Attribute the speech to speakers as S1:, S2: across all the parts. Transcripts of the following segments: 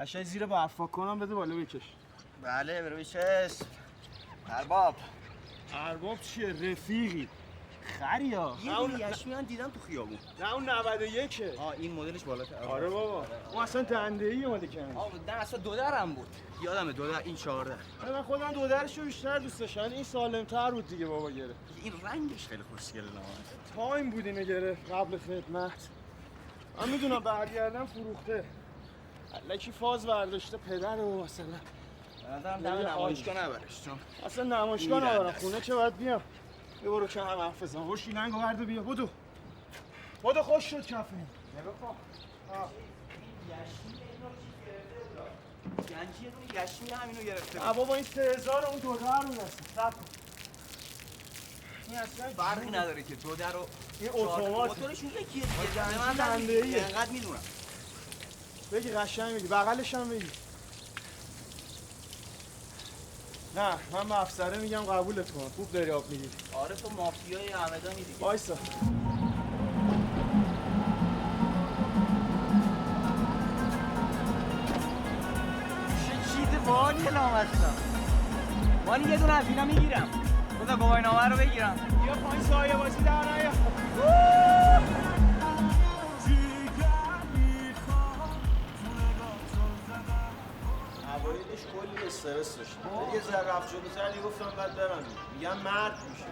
S1: قشنگ زیر برفا کنم بده بالا بکش.
S2: بله برو چشم. ارباب
S1: چیه رفیقی؟ خریا.
S2: یه دونه یشمی دیدم تو خیابون.
S1: نه اون 91
S2: این مدلش بالاتر.
S1: آره بابا. اون اصلا دنده‌ای اومده کنه.
S2: در اصلا دو درم بود. یادمه دو در این 14.
S1: من خودم دو درشو بیشتر دوست داشتم. این سالم‌تر بود دیگه بابا گرفت.
S2: این رنگش خیلی خوشگله نامه.
S1: تایم بود اینو گرفت قبل خدمت. من میدونم برگردم فروخته. الکی فاز برداشته پدر و مثلا.
S2: بعدم نمایشگاه نبرش چون
S1: اصلا نمایشگاه نبرم خونه چه باید بیام. یه برو که هم حرف بزن. خوش ایننگو برده بیا بدو. بدو خوش شد کفه.
S2: نگاه کن. گنجی دونه یشمی همینو گرفته.
S1: بابا این 3000 اون دو در اون هست. صبر کن. این اصلا
S2: فرقی نداره که دو در رو
S1: این اتومات
S2: موتورشون یکیه دیگه.
S1: من دنده‌ایه.
S2: اینقدر میدونم.
S1: بگی قشنگ میگی بغلش هم بگی. نه من به افسره میگم قبولت کن. خوب داری آب میگیری.
S2: آره تو مافیای احمدانی دیگه.
S1: وایسا.
S2: باحالیه لامصب. من یه دونه از اینا میگیرم. خدا گواهینامه رو بگیرم.
S1: بیا پایین سایه بازی در نیا. اوایلش کلی استرس داشتم. یه ذره رفت جلوتر دیگه گفتم بعد برم. میگم مرد میشه.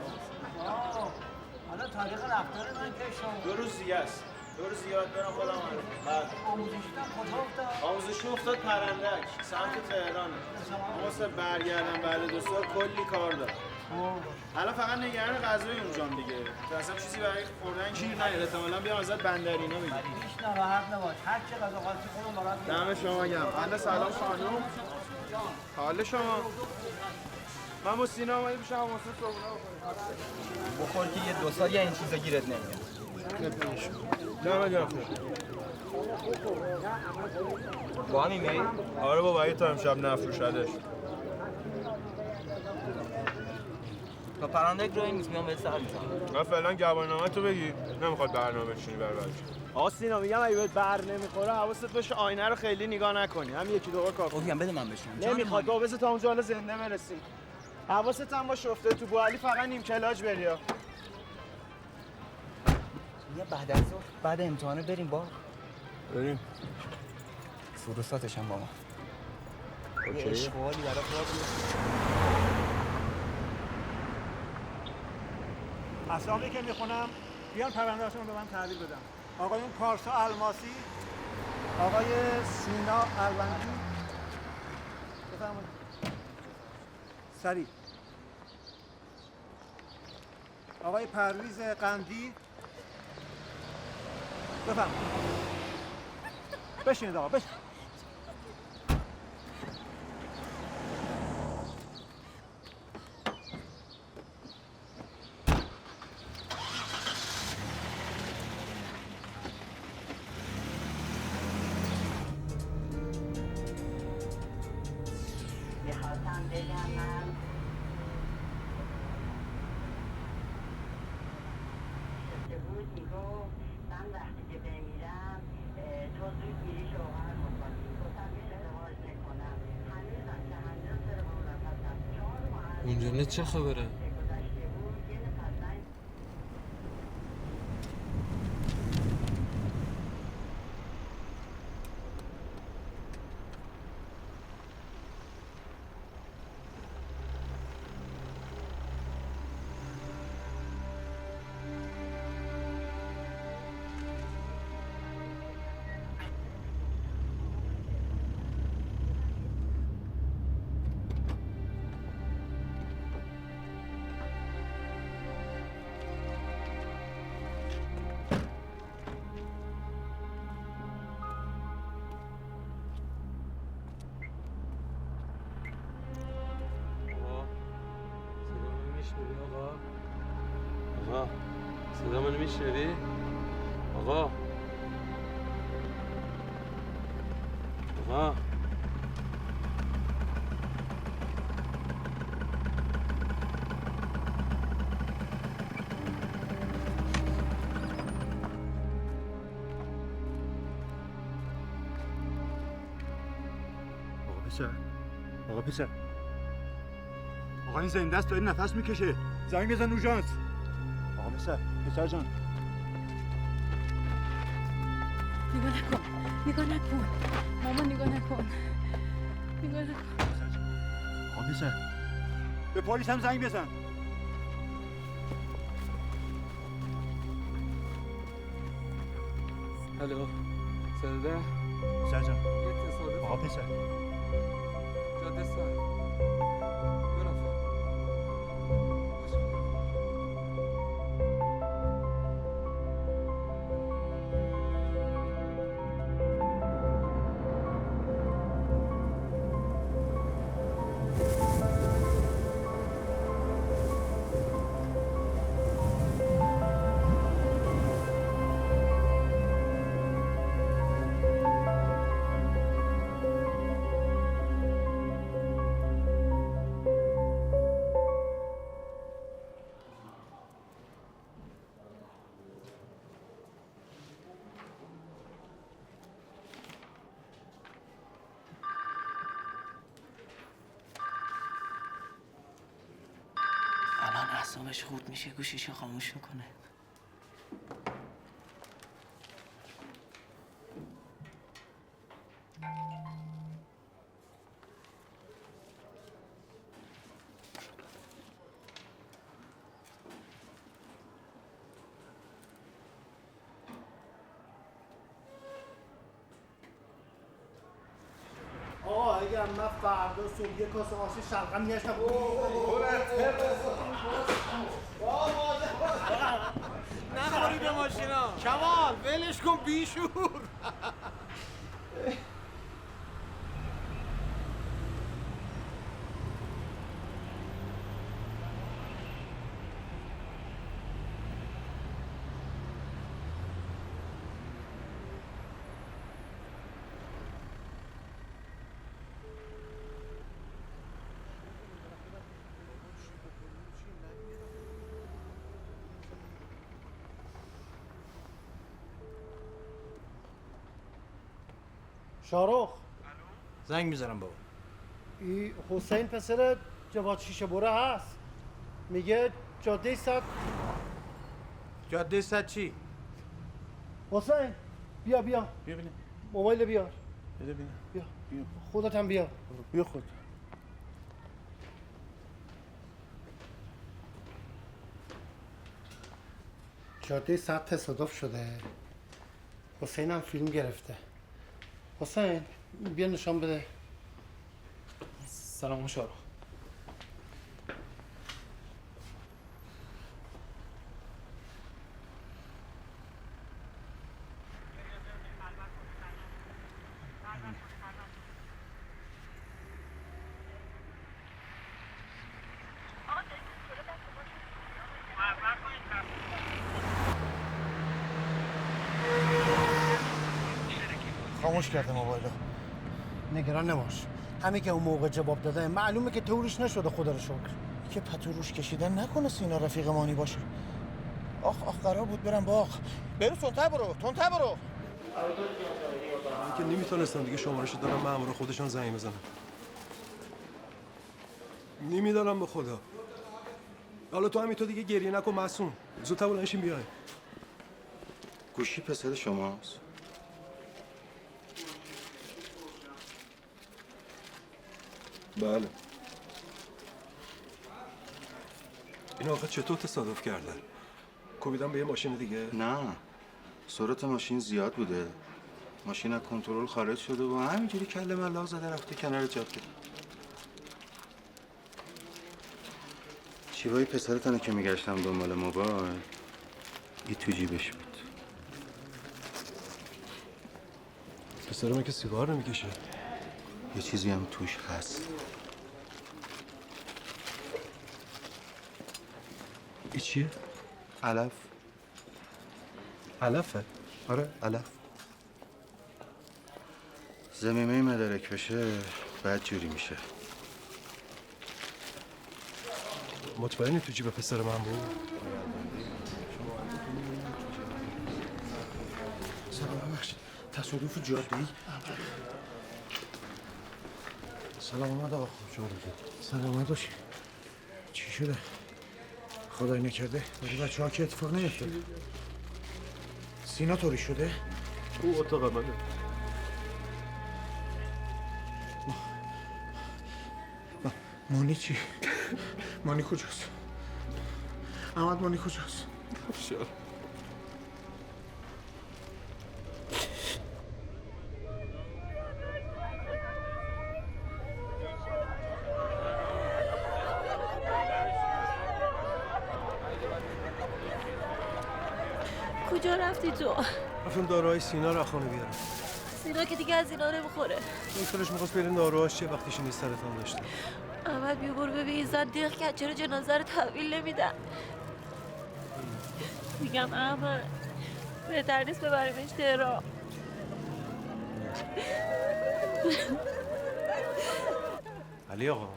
S2: حالا تاریخ رفتار من که شما
S1: 2 روز دیگه است. 2 روز دیگه باید برم خودم بعد
S2: آموزشیدم کجا افتاد؟
S1: آموزشی افتاد پرندک سمت تهرانه. واسه برگردم بعد 2 سال کلی کار دارم. الان فقط نگران غذای اونجام دیگه. تو اصلا چیزی برای خوردن گیر نیاد. احتمالاً بیام ازت بندرینا بگیرم.
S2: هیچ ناراحت نباش. هر چه غذا خواستی خودم برات
S1: دم شما گرم. بنده سلام خانم. حال شما؟ من با سینا اومدیم پیش هم واسه صبحونه
S2: بخور که یه 2 سال یا این چیزا گیرت نمیاد.
S1: دم گرم.
S2: با همین میری؟
S1: آره بابا یه تا امشب نفروشدش.
S2: تا پرندک رو این نیست میام به سر میزنم.
S1: من فعلا گواهینامه تو بگی. نمیخواد برنامه بچینی برای آقا سینا میگم اگه بهت بر نمیخوره حواست باشه آینه رو خیلی نگاه نکنی. هم یکی دو بار کافی.
S2: اوکی بده من بشم.
S1: نمیخواد تو بذار تا اونجا حالا زنده برسیم. حواست هم باشه افته تو بوالی فقط نیم کلاج بریا.
S2: یا بعد از ظهر بعد امتحان بریم با.
S1: بریم.
S2: فروساتش هم با ما.
S1: اوکی.
S2: اشغالی برای خودت.
S3: اسامی که میخونم بیان پرونده‌هاشون رو به من تحویل بدم. آقایون پارسا الماسی، آقای سینا الوندی. بفرمایید. سریع. آقای پرویز قندی. بفرمایید. بشینید آقا بشینید.
S4: اونجا چه خبره؟ آقا صدا منو میشنوی؟ آقا
S3: پسر. آقا پسر. آقا این زنده است داره نفس میکشه. زنگ بزن اورژانس. آقا پسر جان.
S5: نگاه نکن. مامان نگاه نکن.
S3: آقا پسر. به پلیس هم زنگ بزن.
S4: الو سرده
S3: پسر جان.
S4: یه تصادف
S3: آقا پسر.
S4: جاده سر دو نفر
S2: اعصابش خورد میشه گوشیشو خاموش میکنه.
S6: آقا اگر من فردا صبح یه کاسه آش شلغم میاشتم
S1: نخوری به ماشینا کمال ولش کن بیشور.
S6: شاهرخ
S1: زنگ میزنم بابا.
S6: این حسین پسر جواد شیشه بره هست. میگه جاده 100.
S1: جاده 100 چی؟
S6: حسین بیا
S1: ببینم.
S6: موبایل بیار.
S1: بده ببینم.
S6: بیا خودت هم بیا.
S1: بیا خود.
S6: جاده 100 تصادف شده. حسین هم فیلم گرفته. حسین بیا نشان بده.
S1: سلام شاهرخ.
S6: خاموش کرده موبایلو. نگران نباش. همین که اون موقع جواب داده معلومه که طوریش نشده خدا رو شکر. که پتو روش کشیدن نکنه سینا رفیق مانی باشه. آخ قرار بود برم باغ. برو تندتر برو.
S7: من که نمیتونستم دیگه شمارهشو دارم مأمور خودشان زنگ بزنم. نمیدارم به خدا. حالا تو همین تو دیگه گریه نکن معصوم. زودتر بلند شین بیاین.
S8: گوشی پسر شماست؟
S7: بله. این آقا چطور تصادف کردن؟ کوبیدن به یه ماشین دیگه؟
S8: نه، سرعت ماشین زیاد بوده. ماشین از کنترل خارج شده و همینجوری کله ملق زده رفته کنار جاده. شیوای پسرتنه که میگشتم دنبال موبایل، این تو جیبش بود.
S7: پسر من که سیگار نمیکشه.
S8: یه چیزی هم توش هست.
S7: این چیه؟
S8: علف.
S7: علفه؟
S8: آره علف. ضمیمه مدارک بشه بعد جوری میشه.
S7: مطمئنی تو جیب پسر من بود؟
S6: سلام ببخشید. تصادف جاده‌ای. سلام آمد آقا. سلامت باشی. چی شده؟ خدای نکرده برای بچه ها که اتفاق نیفتاده. سینا طوری شده؟
S7: او اتاق منه.
S6: مانی چی؟ مانی کجاست؟ احمد مانی کجاست؟
S9: کجا رفتی تو؟
S7: رفتم داروهای سینا رو خانه بیارم.
S9: سینا که دیگه از اینا نمیخوره.
S7: دکترش میخواست بریم داروهاش چیه وقتیش نیست سرطان داشته.
S9: احمد بیا برو ببین زن دیخ کرد چرا جنازه رو تحویل نمیدن. میگم احمد بهتر نیست ببریمش درام.
S7: علی آقا.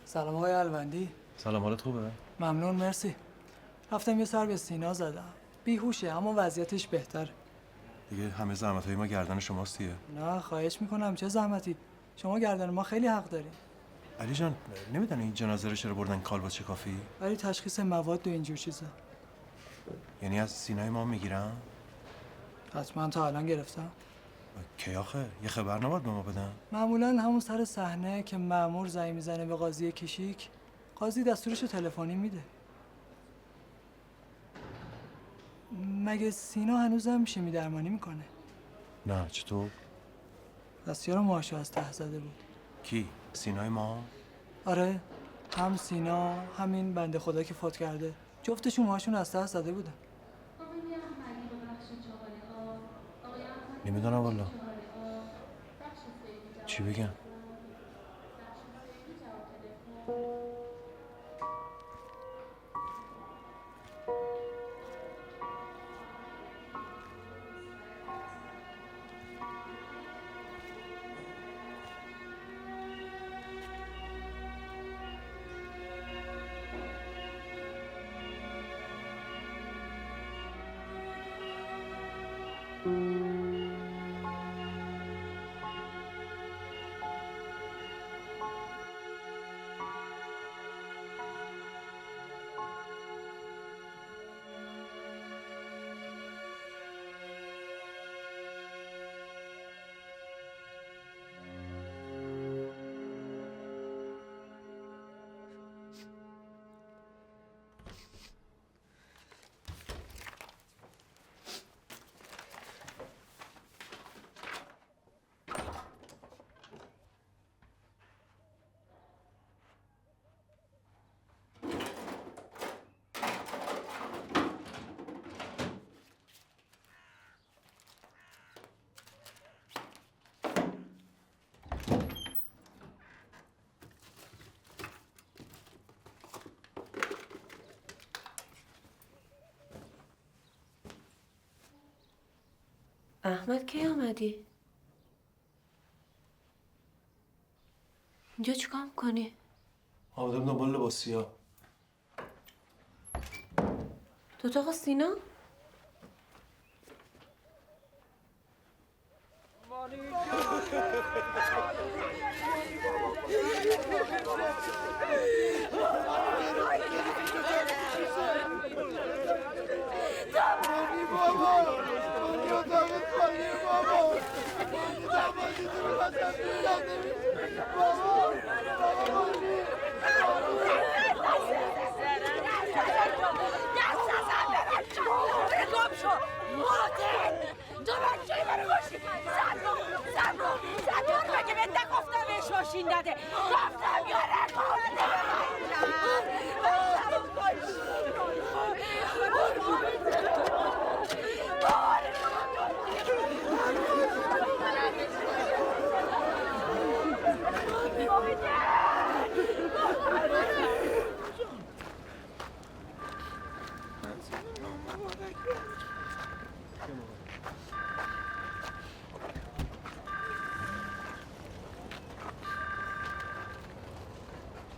S10: سلام آقای الوندی.
S7: سلام، حالت خوبه؟
S10: ممنون مرسی. رفتم یه سر به سینا زدم. بیهوشه اما وضعیتش بهتر.
S7: دیگه همه زحمت‌های ما گردن شماست دیگه.
S10: نه خواهش میکنم چه زحمتی. شما گردن ما خیلی حق دارین.
S7: علی جان نمیدونی این جنازه رو چرا بردن کالبد شکافی؟
S10: برای تشخیص مواد و اینجور چیزا.
S7: یعنی از سینای ما میگیرن؟
S10: حتما تا الان گرفتم.
S7: کی آخه؟ یه خبر نباید به ما بدن؟
S10: معمولا همون سر صحنه که مأمور زنگ میزنه به قاضی کشیک، قاضی دستورشو تلفنی میده. مگه سینا هنوزم شیمی درمانی میکنه؟
S7: نه چطور؟
S10: دستیار موهاشو از ته زده بود.
S7: کی؟ سینای ما؟
S10: آره، هم سینا همین بنده خدا که فوت کرده جفتشون موهاشون از ته زده بودن.
S7: نمیدونم والا. چی بگم؟
S9: احمد کی آمدی؟ اینجا چیکار میکنی؟
S7: آمدم دنبال لباسیا.
S9: تو اتاق سینا؟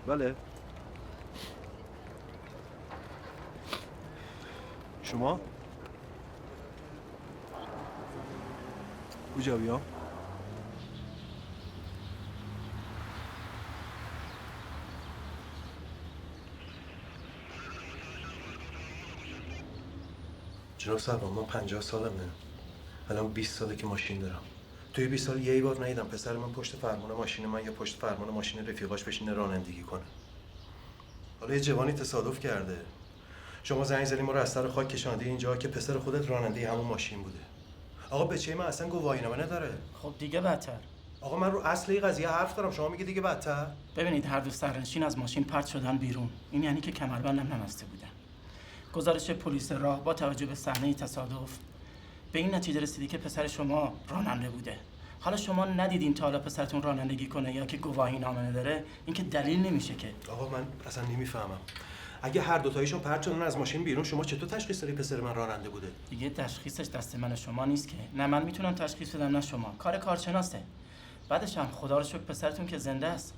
S7: بله. شما؟ کجا بیام؟ جناب سربان من 50 سالمه. الان 20 ساله که ماشین دارم. توی 20 سال یه بار ندیدم پسر من پشت فرمان ماشین من یا پشت فرمان ماشین رفیقاش بشینه رانندگی کنه. حالا یه جوانی تصادف کرده. شما زنگ زدید ما رو از سر خاک کشاندی اینجا که پسر خودت راننده همون ماشین بوده. آقا بچه من اصلا گواهینامه نداره.
S11: خب دیگه بدتر.
S7: آقا من رو اصل این قضیه حرف دارم، شما میگی دیگه بدتر؟
S11: ببینید هر دو سرنشین از ماشین پرت شدن بیرون. این یعنی که کمربندم نبسته بودن. گزارش پلیس راه با توجه به صحنه تصادف به این نتیجه رسیدی که پسر شما راننده بوده. حالا شما ندیدین تا حالا پسرتون رانندگی کنه یا که گواهینامه نداره، این که دلیل نمیشه که.
S7: آقا من اصلا نمیفهمم. اگه هر دو تایشون پرت شدن از ماشین بیرون، شما چطور تشخیص دادی پسر من راننده بوده؟
S11: دیگه تشخیصش دست من و شما نیست که. نه من میتونم تشخیص بدم نه شما. کار کارشناسه. بعدش هم خدا رو شکر پسرتون که زنده است.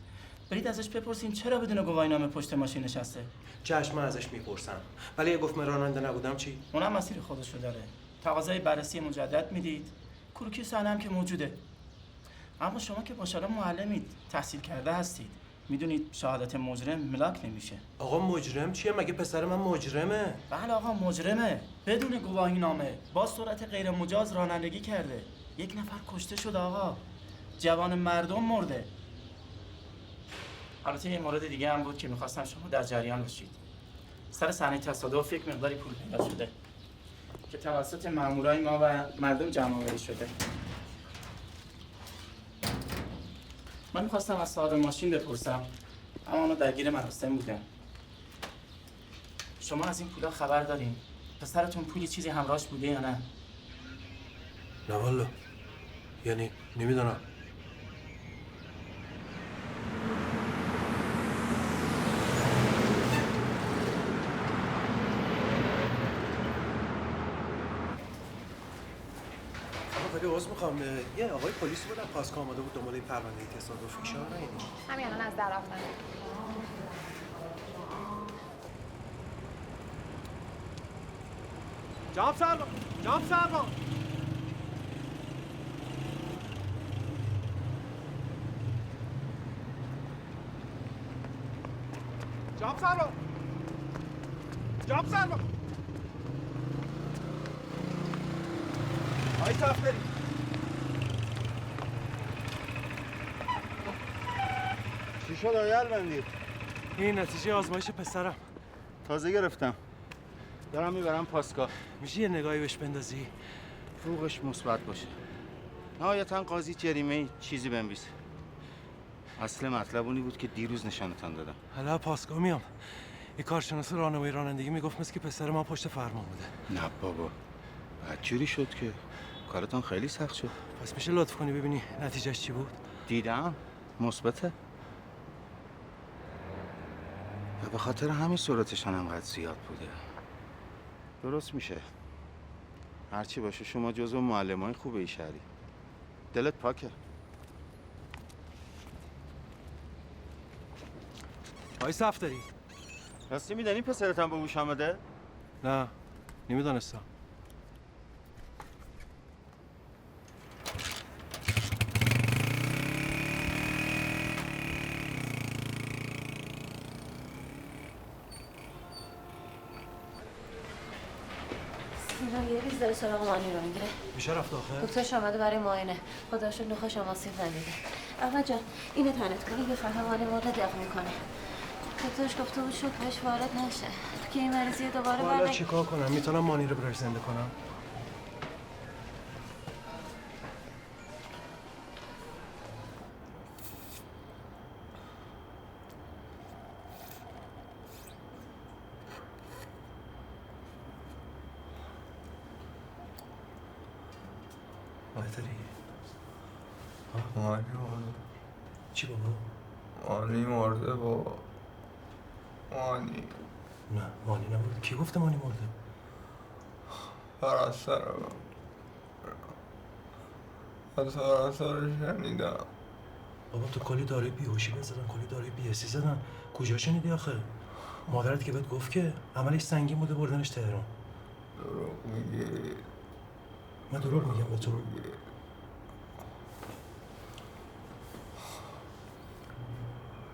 S11: برید ازش بپرسین چرا بدون گواهینامه پشت ماشین نشسته.
S7: چشم ازش میپرسم. ولی اگه گفت من راننده نبودم چی؟
S11: اونم مسیر خودشو داره. تقاضای بررسی مجدد میدید. کروکی صحنه هم که موجوده. اما شما که ماشاءالله معلمید، تحصیل کرده هستید. میدونید شهادت مجرم ملاک نمیشه.
S7: آقا مجرم چیه؟ مگه پسر من مجرمه؟
S11: بله آقا مجرمه. بدون گواهینامه با سرعت غیر مجاز رانندگی کرده. یک نفر کشته شده آقا. جوان مردم مرده. البته یه مورد دیگه هم بود که میخواستم شما در جریان باشید. سر صحنه تصادف یک مقداری پول پیدا شده که توسط مامورای ما و مردم جمع‌آوری شده. من میخواستم از صاحب ماشین بپرسم، اما اونا درگیر مراسم بودن. شما از این پولا خبر دارین؟ پسرتون پولی چیزی همراهش بوده یا نه؟
S7: نه والا. یعنی نمیدونم. خیلی عذر میخوام، یه آقای پلیس بودن پاسکا آماده بود دنبال این پرونده تصادف. اشاره نمیدید؟
S12: همین الان از در رفتن.
S7: جناب سربان! جناب سربان! جناب سربان! جناب سربان! آی تفری!
S8: چی شد آیل بندی؟
S7: این نتیجه آزمایش پسرم.
S8: تازه گرفتم. دارم میبرم پاسکا.
S7: میشه یه نگاهی بهش بندازی؟
S8: فوقش مثبت باشه. نهایتاً قاضی جریمه چیزی بنویسه. اصل مطلب اونی بود که دیروز نشانتان دادم.
S7: حالا پاسکا میام. یه کارشناس راهنمایی رانندگی میگفت مثل که پسر ما پشت فرمان بوده.
S8: نه بابا. بدجوری شد که کارتان خیلی سخت شد.
S7: پس میشه لطف کنی ببینی نتیجهش چی بود؟
S8: دیدم. مثبته. و به خاطر همین سرعتشان انقدر زیاد بوده. درست میشه. هرچی باشه شما جزو معلمای خوبه ای شهری. دلت پاکه.
S7: آی صفدری.
S8: راستی میدونی پسرت هم به گوش آمده؟
S7: نه نمیدونستم.
S9: یه ریز داره سراغ مانی رو میگیره.
S7: میشه رفت آخه؟
S9: دکترش آمده برای معاینه. خدا شکر نخ شما سیب ندیده. احمد جان اینو تنت کنی بفهمه مانی مرده دق میکنه. دکترش گفته بود شوک بهش وارد نشه که این مریضی دوباره
S7: حالا چیکار کنم؟ میتونم مانی رو براش زنده کنم؟
S13: مانی مرده.
S7: چی بابا؟
S13: مانی مرده بابا. مانی.
S7: نه مانی نمورده. کی گفته مانی مرده؟
S13: پرستر رو شنیدم.
S7: بابا تو کلی داروی بیهوشی بزدن، کلی داروی بی‌حسی زدن. کجا شنیدی آخه؟ مادرت که بهت گفت که عملش سنگین بوده بردنش تهران.
S13: دروغ میگی؟
S7: من دروغ میگم به تو؟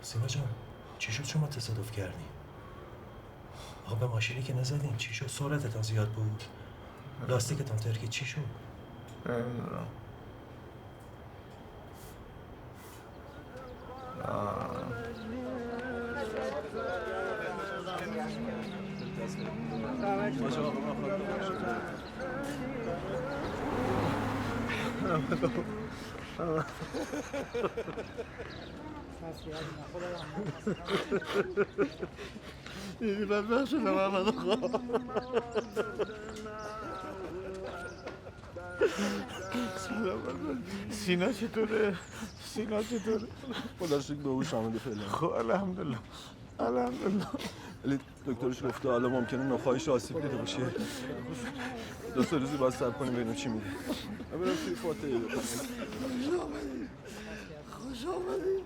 S7: سیما جان چی شد شما تصادف کردی؟ آقا به ماشینی که نزدین چی شد؟ سرعتتان زیاد بود؟ لاستیکتون ترکی چی شد؟
S13: نمیدونم.
S6: دیدی بدبخت شدم احمد آقا. سینا چطوره؟
S12: خدا رو شکر به هوش آمده فعلا.
S6: خب الحمدلله.
S12: ولی دکترش گفته حالا ممکنه نخاعش آسیب دیده باشه. 2 روزی باید صبر کنیم ببینیم چی میگه. برم توی فاتحه بخونم.
S6: خوش آمدی.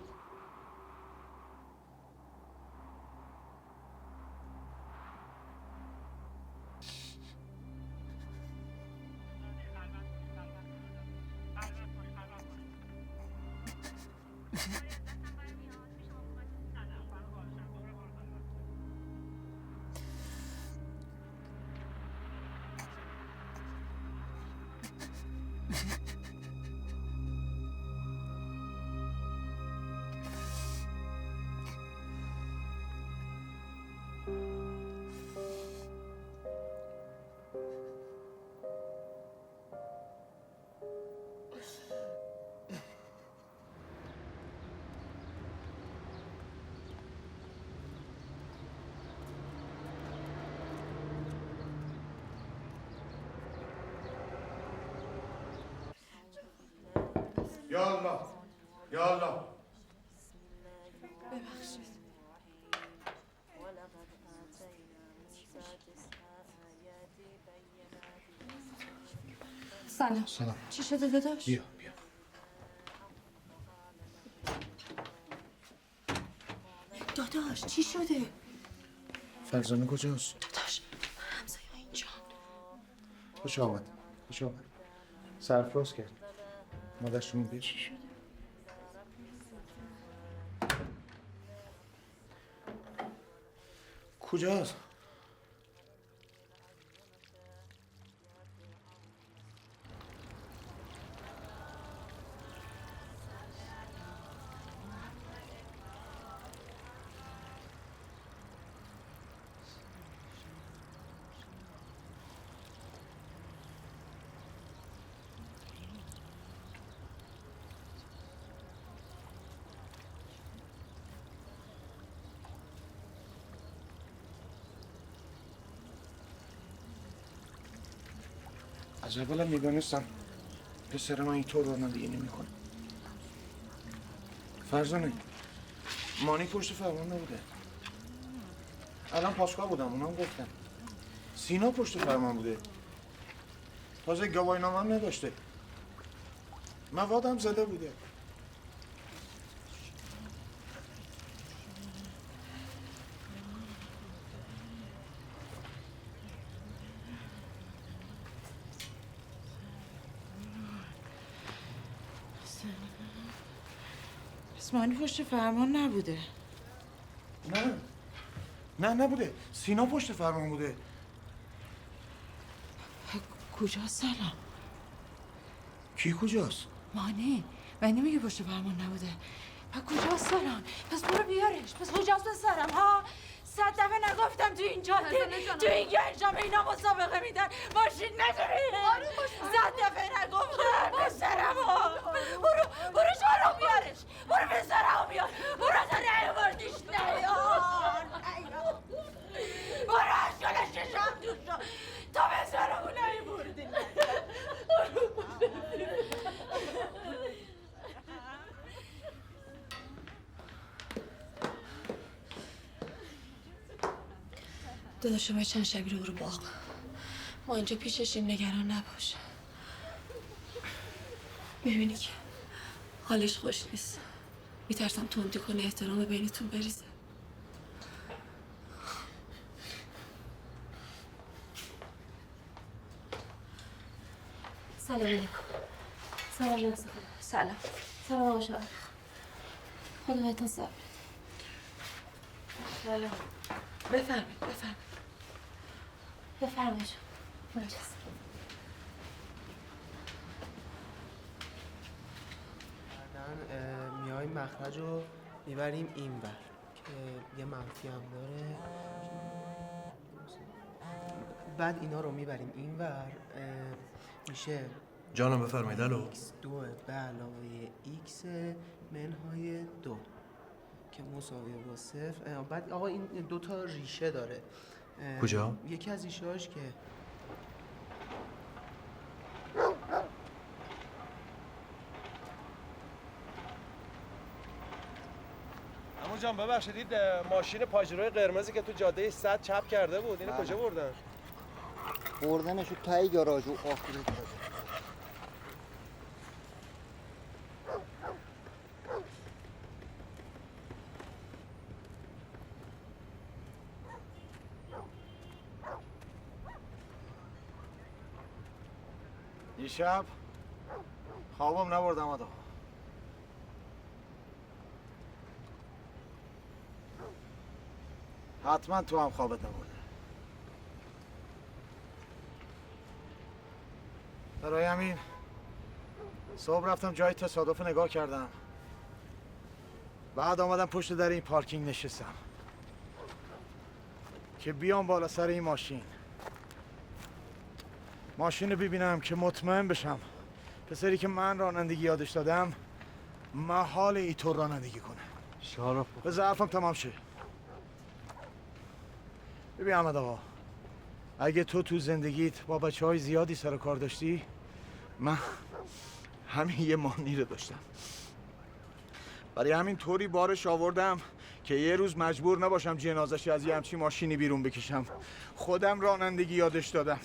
S3: یا الله یا الله.
S5: ببخشید. سلام. چی شده داداش؟
S6: بیا.
S5: داداش چی شده؟
S6: فرزانه کجاست؟
S5: داداش همسایه اینجا.
S6: خوش آمد. سرفراز کرد. مادرش رو میگه چی شده؟ کجاست؟ از اولم میدونستم پسر من اینطور رانندگی نمیکنه. فرزانه مانی پشت فرمان نبوده. الان پاسگاه بودم اونم گفتم. سینا پشت فرمان بوده. تازه گواهینامه هم نداشته. موادم زده بوده.
S14: مانی پشت فرمان نبوده.
S6: نه نبوده. سینا پشت فرمان بوده.
S14: کجاست سلام؟
S6: کی کجاست؟
S14: مانی مانی میگه پشت فرمان نبوده. کجاست سلام؟ پس برو بیارش. پس کجاست پسرم ها؟ 100 دفعه نگفتم تو این جاده تو این گنجام اینا مسابقه میدن ماشین نداری؟ 100 دفعه نگفتم پسرم ها. برو شاهرخ بیارش. برو پسرم بیار. برو تا نیاوردیش نیار. برو اشکالش چشم دور شد تا پسرمو نیاوردی.
S5: داداش ما چند شبی رو باغ. ما اینجا پیششیم نگران نباش. میبینی که حالش خوش نیست. میترسم تندی کنه احترام بینتون بریزه.
S9: سلام علیکم. سلام علیکم.
S5: سلام.
S9: سلام آقا شاهرخ. خدا بهتون صبر بده.
S5: سلام. بفرمایید.
S9: بفرمایید.
S15: مخرج رو میبریم این بر که یه منفی هم داره. بعد اینا رو میبریم این ور میشه
S7: جانم بفرمایید. الو.
S15: x2 به علاوه x منهای 2 که مساویه با 0. بعد آقا این 2 تا ریشه داره.
S7: کجا؟
S15: یکی از ریشه‌هاش که
S7: عمو جان ببخشید این ماشین پاژروی قرمزی که تو جاده 100 چپ کرده بود اینو کجا بردن؟
S16: بردنشو تای گاراژ و آخری گاراژ.
S6: دیشب خوابم نبردم آدم. حتما تو هم خوابت نبرده. برای همین صبح رفتم جای تصادف نگاه کردم. بعد آمدم پشت در این پارکینگ نشستم که بیام بالا سر این ماشین رو ببینم که مطمئن بشم پسری که من رانندگی یادش دادم محال اینطور رانندگی کنه.
S7: شاهرخ
S6: بذار حرفم تمام شه. ببین احمد آقا، اگه تو زندگیت با بچه‌های زیادی سر و کار داشتی، من همین یه مانی رو داشتم. برای همین طوری بارش آوردم که یه روز مجبور نباشم جنازه‌ش از یه همچین ماشینی بیرون بکشم. خودم رانندگی یادش دادم.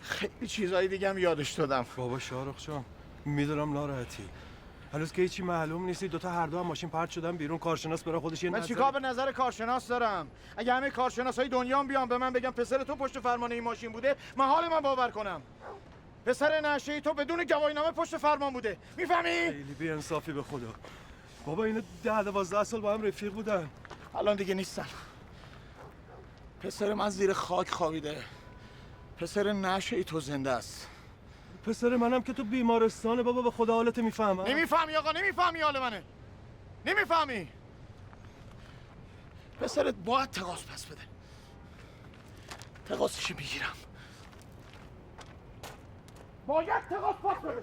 S6: خیلی چیزایی دیگه هم یادش دادم.
S7: بابا شاهرخ جان میدونم ناراحتی. هنوز که هیچی معلوم نیستی. دوتا هر دو هم ماشین پرت شدن بیرون. کارشناس برای خودش یه
S6: من چیکار به نظر کارشناس دارم؟ اگه همه کارشناسای دنیا بیان به من بگن پسر تو پشت فرمان این ماشین بوده، من حال من باور کنم. پسر نشه تو بدون گواهینامه پشت فرمان بوده. میفهمی؟
S7: خیلی بی‌انصافی به خدا. بابا اینا 10-12 سال با هم رفیق بودن.
S6: الان دیگه نیستن. پسر من زیر خاک خوابیده. پسر نشه تو زنده است.
S7: پسر منم که تو بیمارستانه. بابا به خدا حالت میفهمم.
S6: نمیفهمی آقا، نمیفهمی حال منه. نمیفهمی. پسرت باید تقاص پس بده. تقاصش میگیرم. باید تقاص پس بده.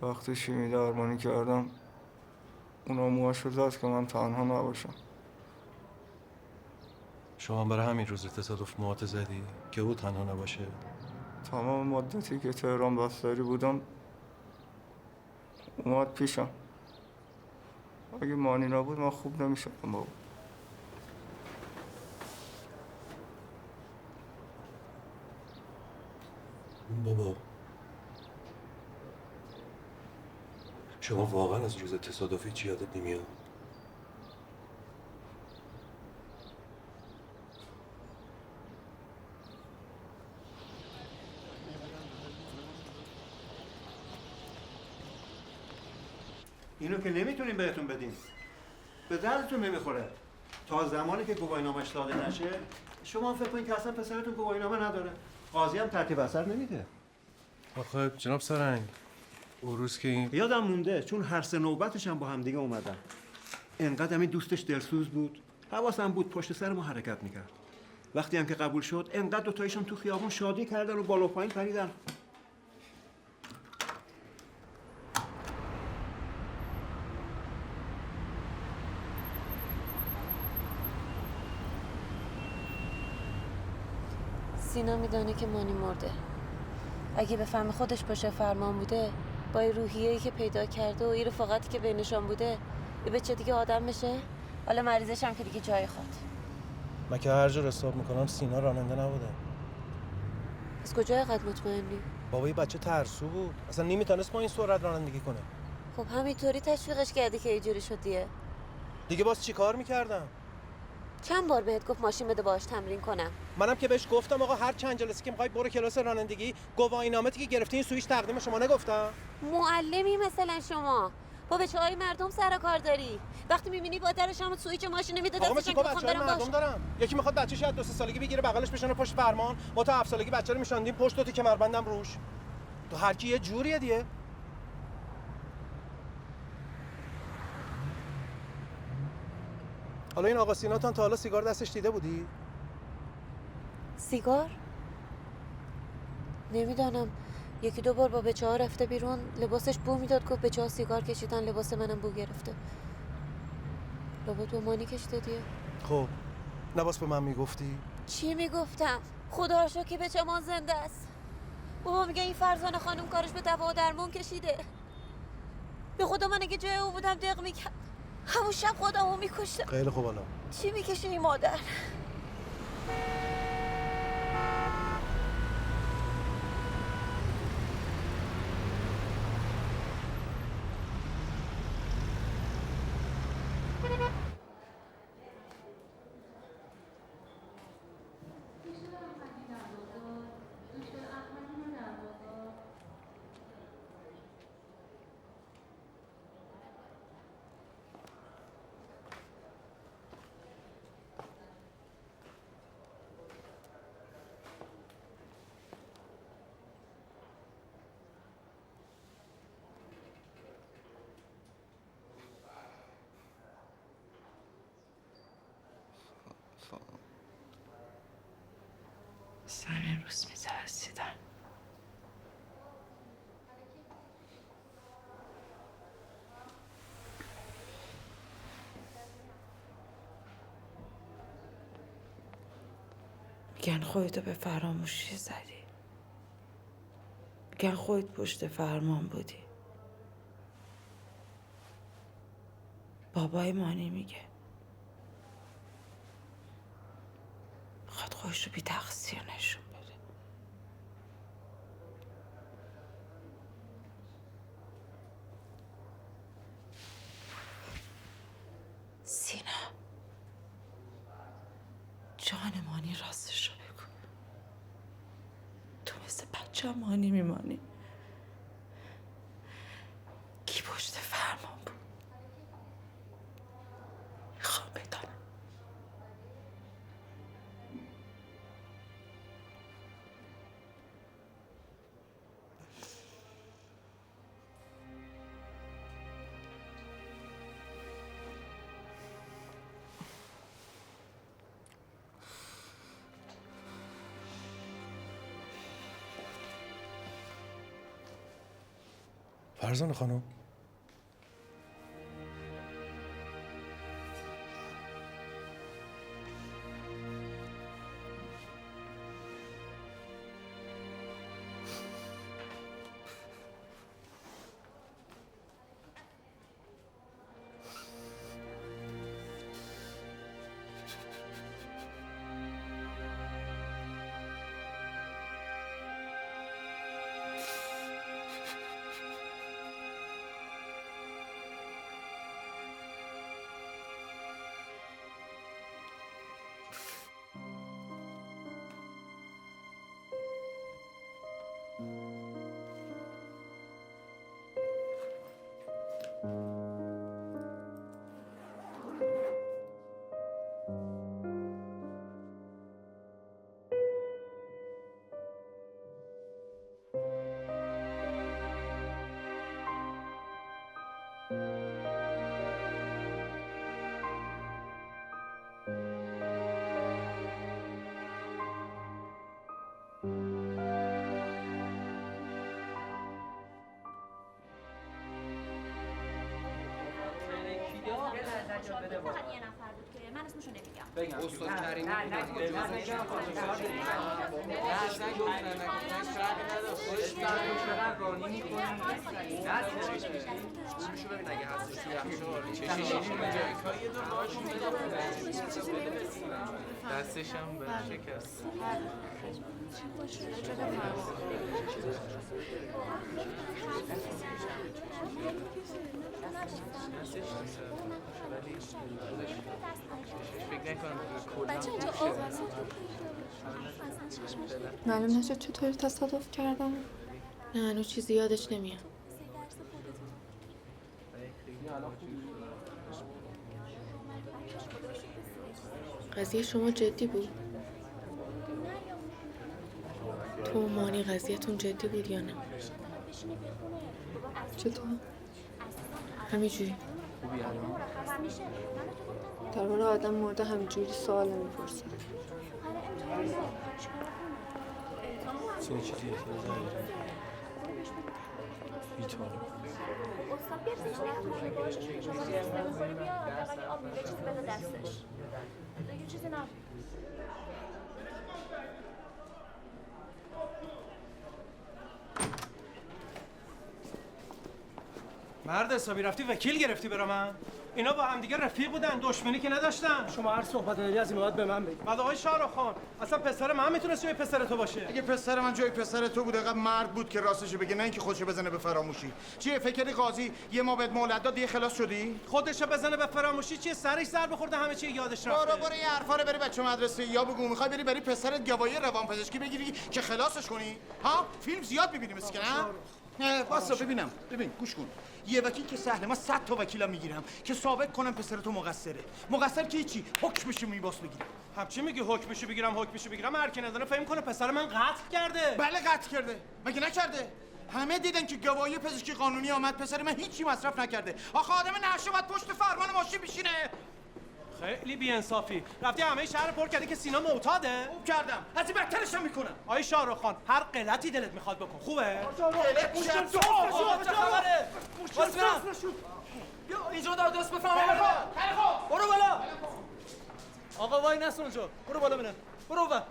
S13: وقتی شیمی درمانی کردم اونا موهاشو زد که من تنها نباشم.
S7: شما برای همین روز تصادف موهات زدی که او تنها نباشه؟
S13: تمام مدتی که تهران بستری بودم اومد پیشم. اگه مانی نبود من خوب نمیشدم بابا.
S7: بابا شما واقعا از روز تصادفی چی یادت نمیاد؟
S3: اینو که نمیتونیم بهتون بدیم. به دردتون نمیخوره. تا زمانی که گواهینامه‌اش داده نشه شما فکر کنید که اصلا پسرتون گواهینامه نداره. قاضی هم ترتیب اثر نمیده.
S7: آخه جناب سرنگ اون روز که این
S3: یادم مونده چون هر سه نوبتش هم با هم دیگه اومدن. انقدر همین دوستش دلسوز بود. حواسم بود پشت سر ما حرکت میکرد. وقتی هم که قبول شد انقدر دوتایشون تو خیابون شادی کردن و بالا و پایین پریدن.
S9: سینا میدانه که مانی مرده. اگه بفهمه خودش پشت فرمان بوده، با این روحیه‌ای که پیدا کرده و این رفاقتی که بینشان بوده، یه بچه دیگه آدم بشه. حالا مریضش هم که دیگه جای خود.
S7: من که هر جور حساب میکنم سینا راننده نبوده.
S9: از کجا اینقدر مطمئنی؟
S7: بابا یه بچه ترسو بود. اصلا نمیتونست با این سرعت رانندگی کنه.
S9: خب همینطوری تشویقش کردی که اینجوری شدیه.
S7: دیگه باز چیکار میکردم؟
S9: چند بار بهت گفت ماشین بده باهاش تمرین کنم.
S7: منم که بهش گفتم آقا هر چند جلسه که میخوای برو کلاس رانندگی، گواهینامه‌ای که گرفتی این سویش تقدیم شما نگفتم؟
S9: معلمی مثلا شما با بچه‌های مردم سر کار داری. وقتی می‌بینی مادرشم سوئیچ ماشین میده دستش که بخوام برم
S17: مردم دارم. یکی میخواد بچه‌ش از 2 سالگی بگیره بغلش بشونه پشت فرمان، ما تا 7 سالگی بچه رو میشاندیم پشت تو کمربندم روش. تو هر کی یه جوریه دیگه. حالا این آقا سیناتون تا حالا سیگار دستش دیده بودی؟
S9: سیگار؟ نمیدانم. یکی دو بار با بچه‌ها رفته بیرون، لباسش بو میداد، گفت بچه‌ها سیگار کشیدن، لباس منم بو گرفته. لابد به مانی کشیده دیگه.
S17: خب نباس به من میگفتی؟
S9: چی میگفتم؟ خدا رو شکر که بچه‌مان زنده است. بابا میگه این فرزانه خانم کارش به دوا و درمون کشیده. به خدا من اگه جای او بودم دق میکرد. همون شب خودمو میکشتم.
S17: خیلی خوب حالا.
S9: چی میکشه این مادر؟
S14: سر روز میترسیدم. میگن خودتو به فراموشی زدی. میگن خودت پشت فرمان بودی. بابای مانی میگه میخواد خودش رو بی تقصیر نشون بده. سینا، جان مانی راستش رو بگو. تو مثل بچه مانی میمانی. کی پشت فرمان بود؟ میخوام بدانم.
S17: فرزانه خانم
S18: فقط یه نفر بود که من اسمشو نمیگم.
S4: بگم استاد کریمی
S19: دستش هم به شکست.
S20: معلوم نشد چطوری تصادف کردم؟
S5: نه هنوز چیزی یادش نمیاد. قضیه شما جدی بود؟ تو و مانی قضیه‌تون جدی بود یا نه؟ چطور؟ همینجوری؟ درباره آدم مرده همینجوری سوال نمی‌پرسن.
S7: سینه چی دیگه بی‌طور.
S17: مرد حسابی رفتی وکیل گرفتی برا من؟ اینا با هم دیگه رفیق بودن، دشمنی که نداشتن.
S20: شما هر صحبت داری از این بعد به من بگید.
S17: بعد آقای شاهرخ خان، اصلا پسر من میتونست جای پسر تو باشه.
S21: اگه پسر من جای پسر تو بود، انقدر مرد بود که راستشو بگه، نه اینکه خودشو بزنه به فراموشی. چیه فکری قاضی یه ما بهت مهلت داد دیگه خلاص شدی؟
S17: خودشو بزنه به فراموشی چیه؟ سرش ضربه خورده همه چی یادش رفته.
S21: برو این حرفا رو بری بچه مدرسه یا بگو میخوای بری پسرت گواهی روانپزشکی بگیری که خلاصش کنی؟ ها؟ فیلم زیاد می‌بینیم اسکه نه؟ واسه ببین گوش کن. یه وکیل که سهله، من 100 تا وکیلم میگیرم که ثابت کنم پسر تو مقصره. مقصر که چی؟ حکمشو میباس بگیرم.
S17: چی میگی حکمشو بگیرم؟ هر کی نداره فهم کنه پسر من قتل کرده.
S21: بله قتل کرده. مگه نکرده؟ همه دیدن که گواهی پزشکی قانونی آمد، پسر من هیچی مصرف نکرده. آخه آدم نشه باید پشت فرمان ماشین بشینه.
S17: خیلی بی‌انصافی. رفتی همه شهر پر کردی که سینا معتاده؟
S21: خوب کردم. از این بدترش هم میکنم.
S17: آقای شاهرخ خان، هر غلطی دلت میخواد بکن. خوبه؟
S21: غلط
S17: چه خبره؟
S20: بیا اینجا دست بفهم. برو بالا. آقا وای نست اونجا. برو بالا ببینم. برو آقا.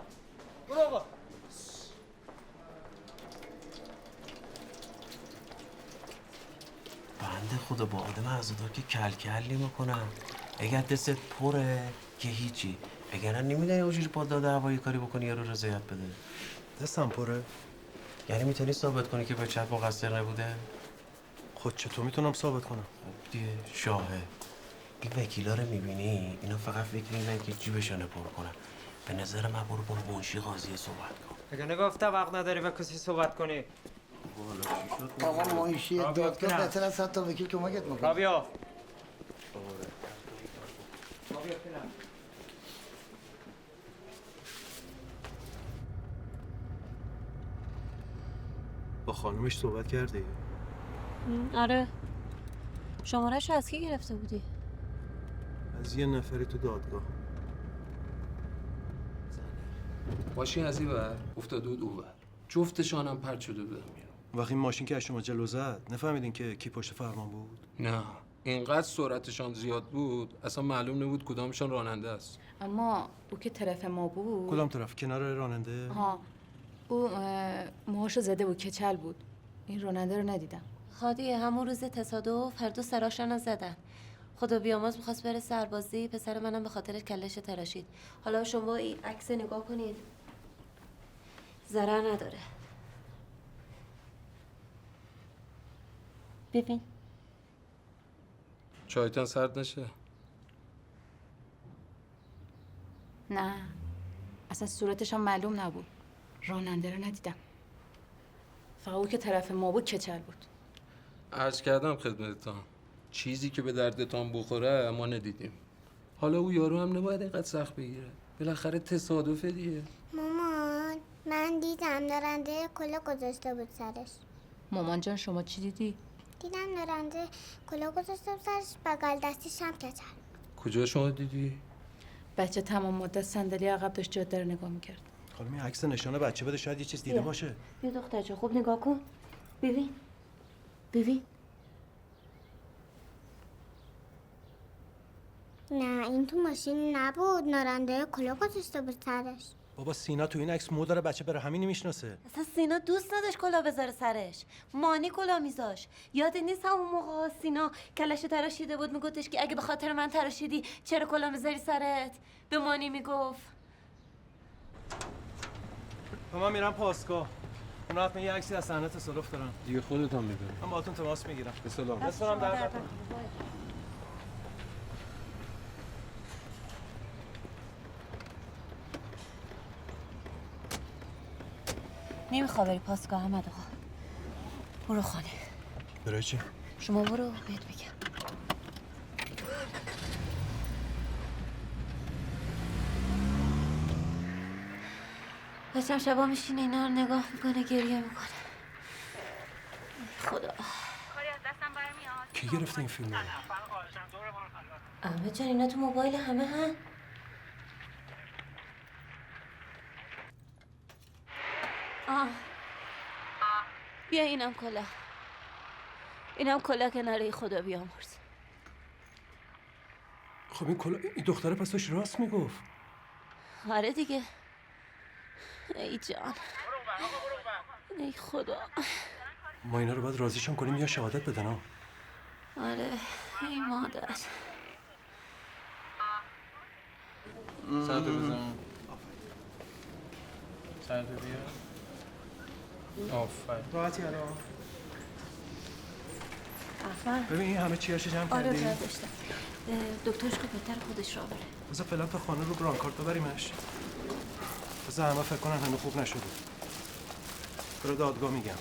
S22: بنده خدا با آدم عزادار که کل میکنم. اگر دستت پره که هیچی، اگر نمیدونی اونجوری با داده هوایی کاری بکنی یا رو رضایت بده.
S7: دستم پره؟
S22: یعنی میتونی ثابت کنی که بچه‌ت مقصر نبوده؟
S7: خود چطور میتونم ثابت کنم؟
S22: دیگه شاهد. این وکیلا رو میبینی اینا فقط فکر میکنن که جیبشانو پر کنن. به نظر من برو با منشی قاضی صحبت کن.
S2: اگه نگفته وقت نداری و کسی صحبت کنی.
S6: آقا منشی دادگاه بهتر از 100 تا وکیل کمکت میکنه.
S2: رابیا.
S7: با خانومش صحبت کردی؟
S9: آره. شماره‌شو از کی گرفته بودی؟
S7: از یه نفری تو دادگاه.
S4: ماشین از این ور افتاده بود اون ور. جفتشان هم پرت شده بودن بیرون.
S7: وقتی ماشین که از شما جلو زد نفهمیدین که کی پشت فرمان بود؟
S4: نه، اینقدر سرعتشان زیاد بود اصلا معلوم نبود کدامشان راننده است.
S14: اما او که طرف ما بود.
S7: کدام طرف؟ کنار راننده؟
S14: ها. او موهاشو زده بود، کچل بود. این راننده رو ندیدم.
S9: خادی همون روز تصادف هر دو سراشون زدن. خدا بیامرز می‌خواست بره سربازی، پسر منم به خاطر کلش تراشید. حالا شما این عکس نگاه کنید. ضرر نداره. ببین.
S4: چایتان سرد نشه؟
S14: نه. اصلا صورتش هم معلوم نبود. راننده رو ندیدم. فقط او که طرف ما بود کچل بود.
S4: عرض کردم خدمتتان چیزی که به دردتان بخوره ما ندیدیم. حالا او یارو هم نباید اینقدر سخت بگیره. بالاخره تصادفه دیگه.
S23: مامان من دیدم دارنده کلا گذاشته بود سرش.
S14: مامان جان شما چی دیدی؟
S23: دیدم دارنده کلا گذاشته بود سرش، بغل دستیش هم کچل.
S4: کجا شما دیدی؟
S14: بچه تمام مدت صندلی عقب داشت جاده رو نگاه میکرد.
S7: خانم این عکس نشانه بچه بده، شاید یه چیز دیده باشه.
S9: بیا دختر جان خوب نگاه کن. ببین.
S23: نه این تو ماشین نبود، نارنده کلا گذاشته بود سرش.
S7: بابا سینا تو این عکس مو داره، بچه بره همین نمیشناسه.
S9: اصلا سینا دوست نداشت کلا بذاره سرش. مانی کلا میذاش. یاد نیست همون موقع سینا کلش تراشیده بود میگفتش که اگه به خاطر من تراشیدی چرا کلا میذاری سرت؟ به مانی میگفت.
S17: من میرم پاسگاه. اونا حتما یه عکسی از صحنه تصادف دارن.
S4: دیگه خودت هم میبری.
S17: من باهاتون تماس میگیرم.
S4: به سلام.
S17: بسلام در
S9: نمیخواه بری پاسگاه احمد آقا. برو خانه.
S7: برای چی؟
S9: شما برو بهت بگم. بچم شبا میشینه اینا رو نگاه میکنه گریه میکنه. خدا
S7: کی گرفته این فیلم رو؟
S9: احمد جان اینا تو موبایل همه هن. بیا اینم کلاه. اینم کلاه کناره خدا بیامرز.
S7: خب این دختره پس داشت راست میگفت.
S9: آره دیگه. ای جان. ای خدا.
S7: ما اینا رو باید راضیشون کنیم یا شهادت بدن ها؟
S9: آره ای مادر.
S19: سرده بزن. سرده بیا. آفرین.
S17: راحتی الان.
S9: احمد.
S7: ببین این همه چیاشو جمع کردی؟
S9: آره برداشتم. دکترش که بهتر خودش را بره.
S7: بذار فعلا تا خانه رو برانکارد ببریمش. بذار همه فکر کنن همه خوب نشده. برو دادگاه میگم.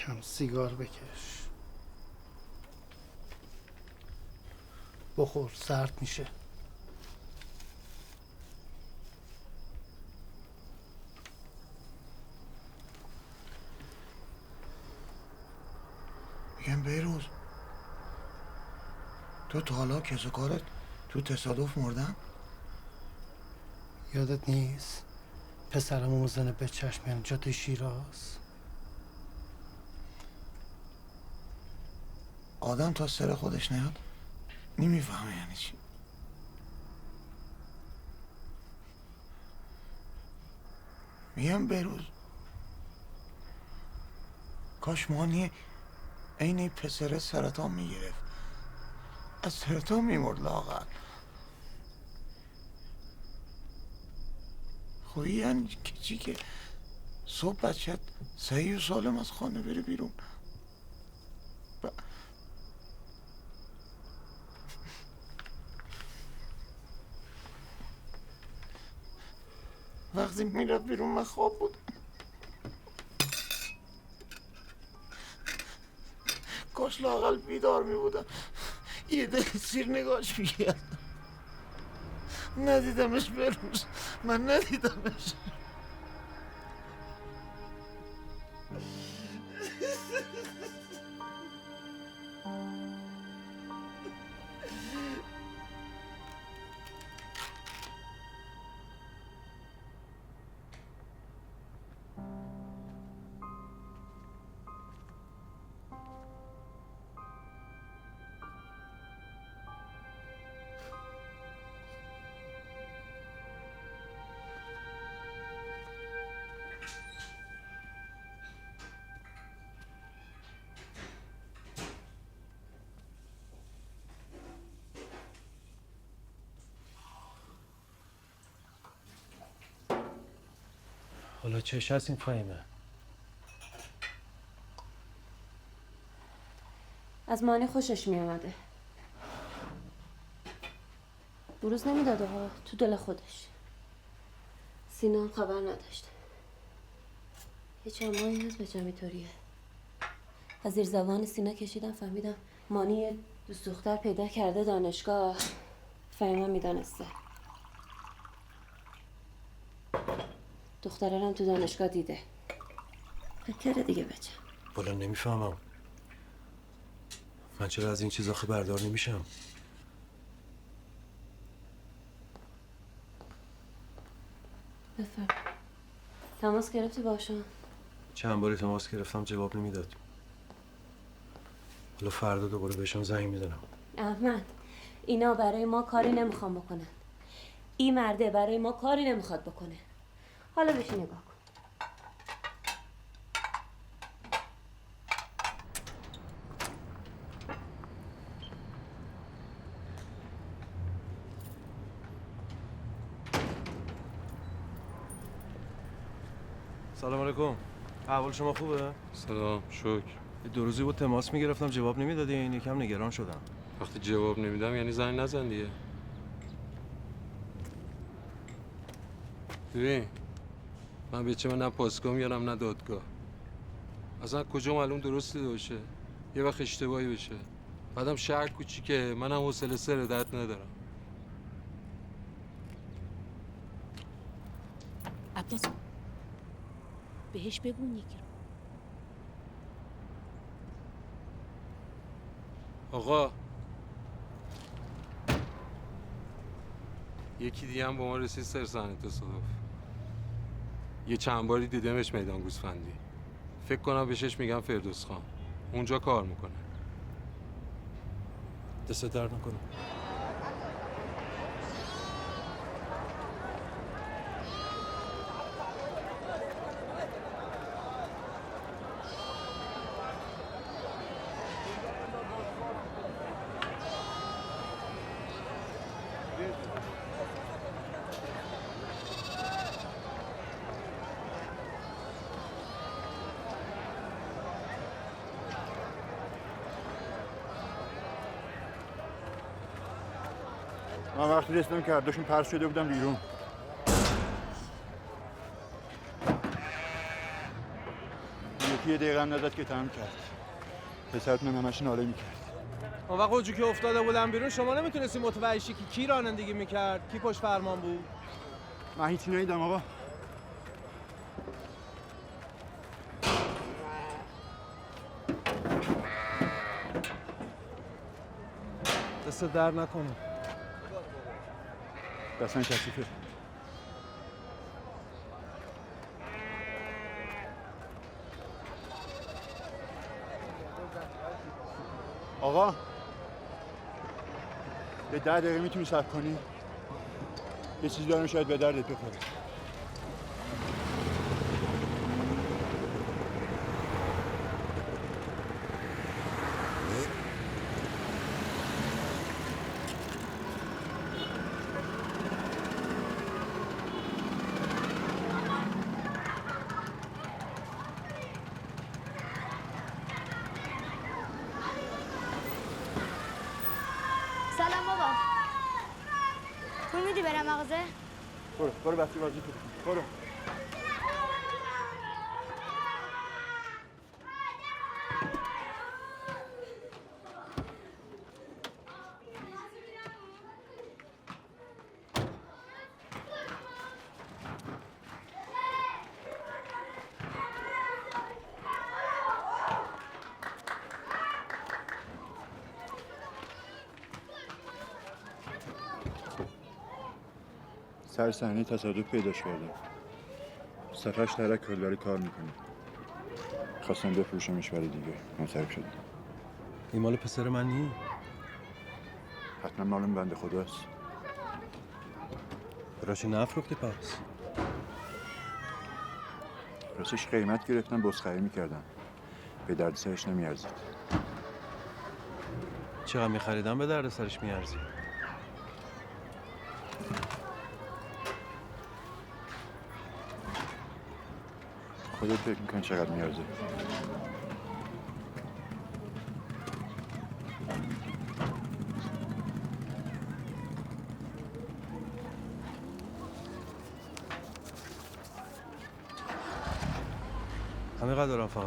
S6: کم سیگار بکش. بخور سرد میشه.
S21: میگم بیروز تو تا حالا کس و کارت تو تصادف مردن؟
S6: یادت نیست پسرمو میزنه به چشم یعنی جاده شیراز.
S21: آدم تا سر خودش نیاد نمیفهمه یعنی چی. میگم بیروز کاش مانی این پسر سرطان میگرفت، از سرطان میمرد لااقل. خویی یعنی چی که صبح بچت صحیح و سالم از خانه بره بیرون. وقتی میرفت بیرون من خواب بودم. کاش لااقل بیدار میبودم یه دل سیر نگاش میکردم. ندیدمش بروز، من ندیدمش.
S7: حالا چش هست این فهیمه؟
S9: از مانی خوشش میامده. بروز نمیداده ها تو دل خودش. سینا هم خبر نداشت. یه چند ماهی هست بچم اینطوریه. از زیر زبان سینا کشیدم فهمیدم مانی یه دوست دختر پیدا کرده دانشگاه. فهیمه میدانسته. دختره هم تو دانشگاه دیده. فکر کرده دیگه بچم.
S7: بالا نمیفهمم. من چرا از این چیزا خبردار نمیشم؟
S9: بفرم. تماس گرفتی باشم؟
S7: چند باری تماس گرفتم جواب نمیداد. حالا فردا دوباره بهشون زنگ میزنم.
S9: احمد اینا برای ما کاری نمیخوام بکنن. این مرده برای ما کاری نمیخواد بکنه. حالا بهش نگاه کن.
S12: سلام علیکم. احوال شما خوبه؟
S4: سلام، شکر.
S12: 2 روزی بود تماس میگرفتم جواب نمیدادین، یکم نگران شدم.
S4: وقتی جواب نمیدم یعنی زنگ نزن دیگه. ببین من به چه من نه پاسگاه میارم نه دادگاه. اصلا کجا معلوم درستی باشه یه وقت اشتباهی بشه. بعدم شهر کوچیکه، منم حوصله سر درد ندارم.
S9: عباس بهش بگو یکی رو.
S4: آقا یکی دیگه هم با ما رسید سر صحنه تصادف. یه چند باری دیدمش میدان گوسفندی. فکر کنم بهش میگن فردوس خان. اونجا کار میکنه.
S12: دست درد نکنه.
S21: من وقتی رسیدم که هر دوشون پرس شده بودم بیرون. یکی یه دقیقه هم نداد که تمام کرد. پسرتون هم همش ناله میکرد.
S17: اون وقت اونجا که افتاده بودم بیرون شما نمیتونستی متوجه شی که کی رانندگی میکرد، کی پشت فرمان بود؟
S21: من هیچی ندیدم آقا.
S17: دست در نکنه.
S21: دستن کثیفه. آقا به 10 دقیقه میتونی صبر کنی؟ یه چیزی دارم شاید به دردت بخوره.
S23: سلام بابا. پول میدی برم مغازه؟
S21: برو بستی بازی کنی. برو. سر صحنه تصادف پیداش کردم. صفحش ترک کرد ولی کار میکنه. خواستم بفروشمش ولی دیگه منصرف شدم.
S12: این مال پسر من نی؟
S21: حتما مال بنده خداست.
S12: براشی نفروختی پس؟
S21: راستش قیمت گرفتم بزخری میکردم. به درد سرش نمیارزید.
S12: چقدر میخریدم به درد سرش میارزید؟
S21: خودت فکر میکنی چقدر میارزه؟
S12: همه قدر دارم فقط.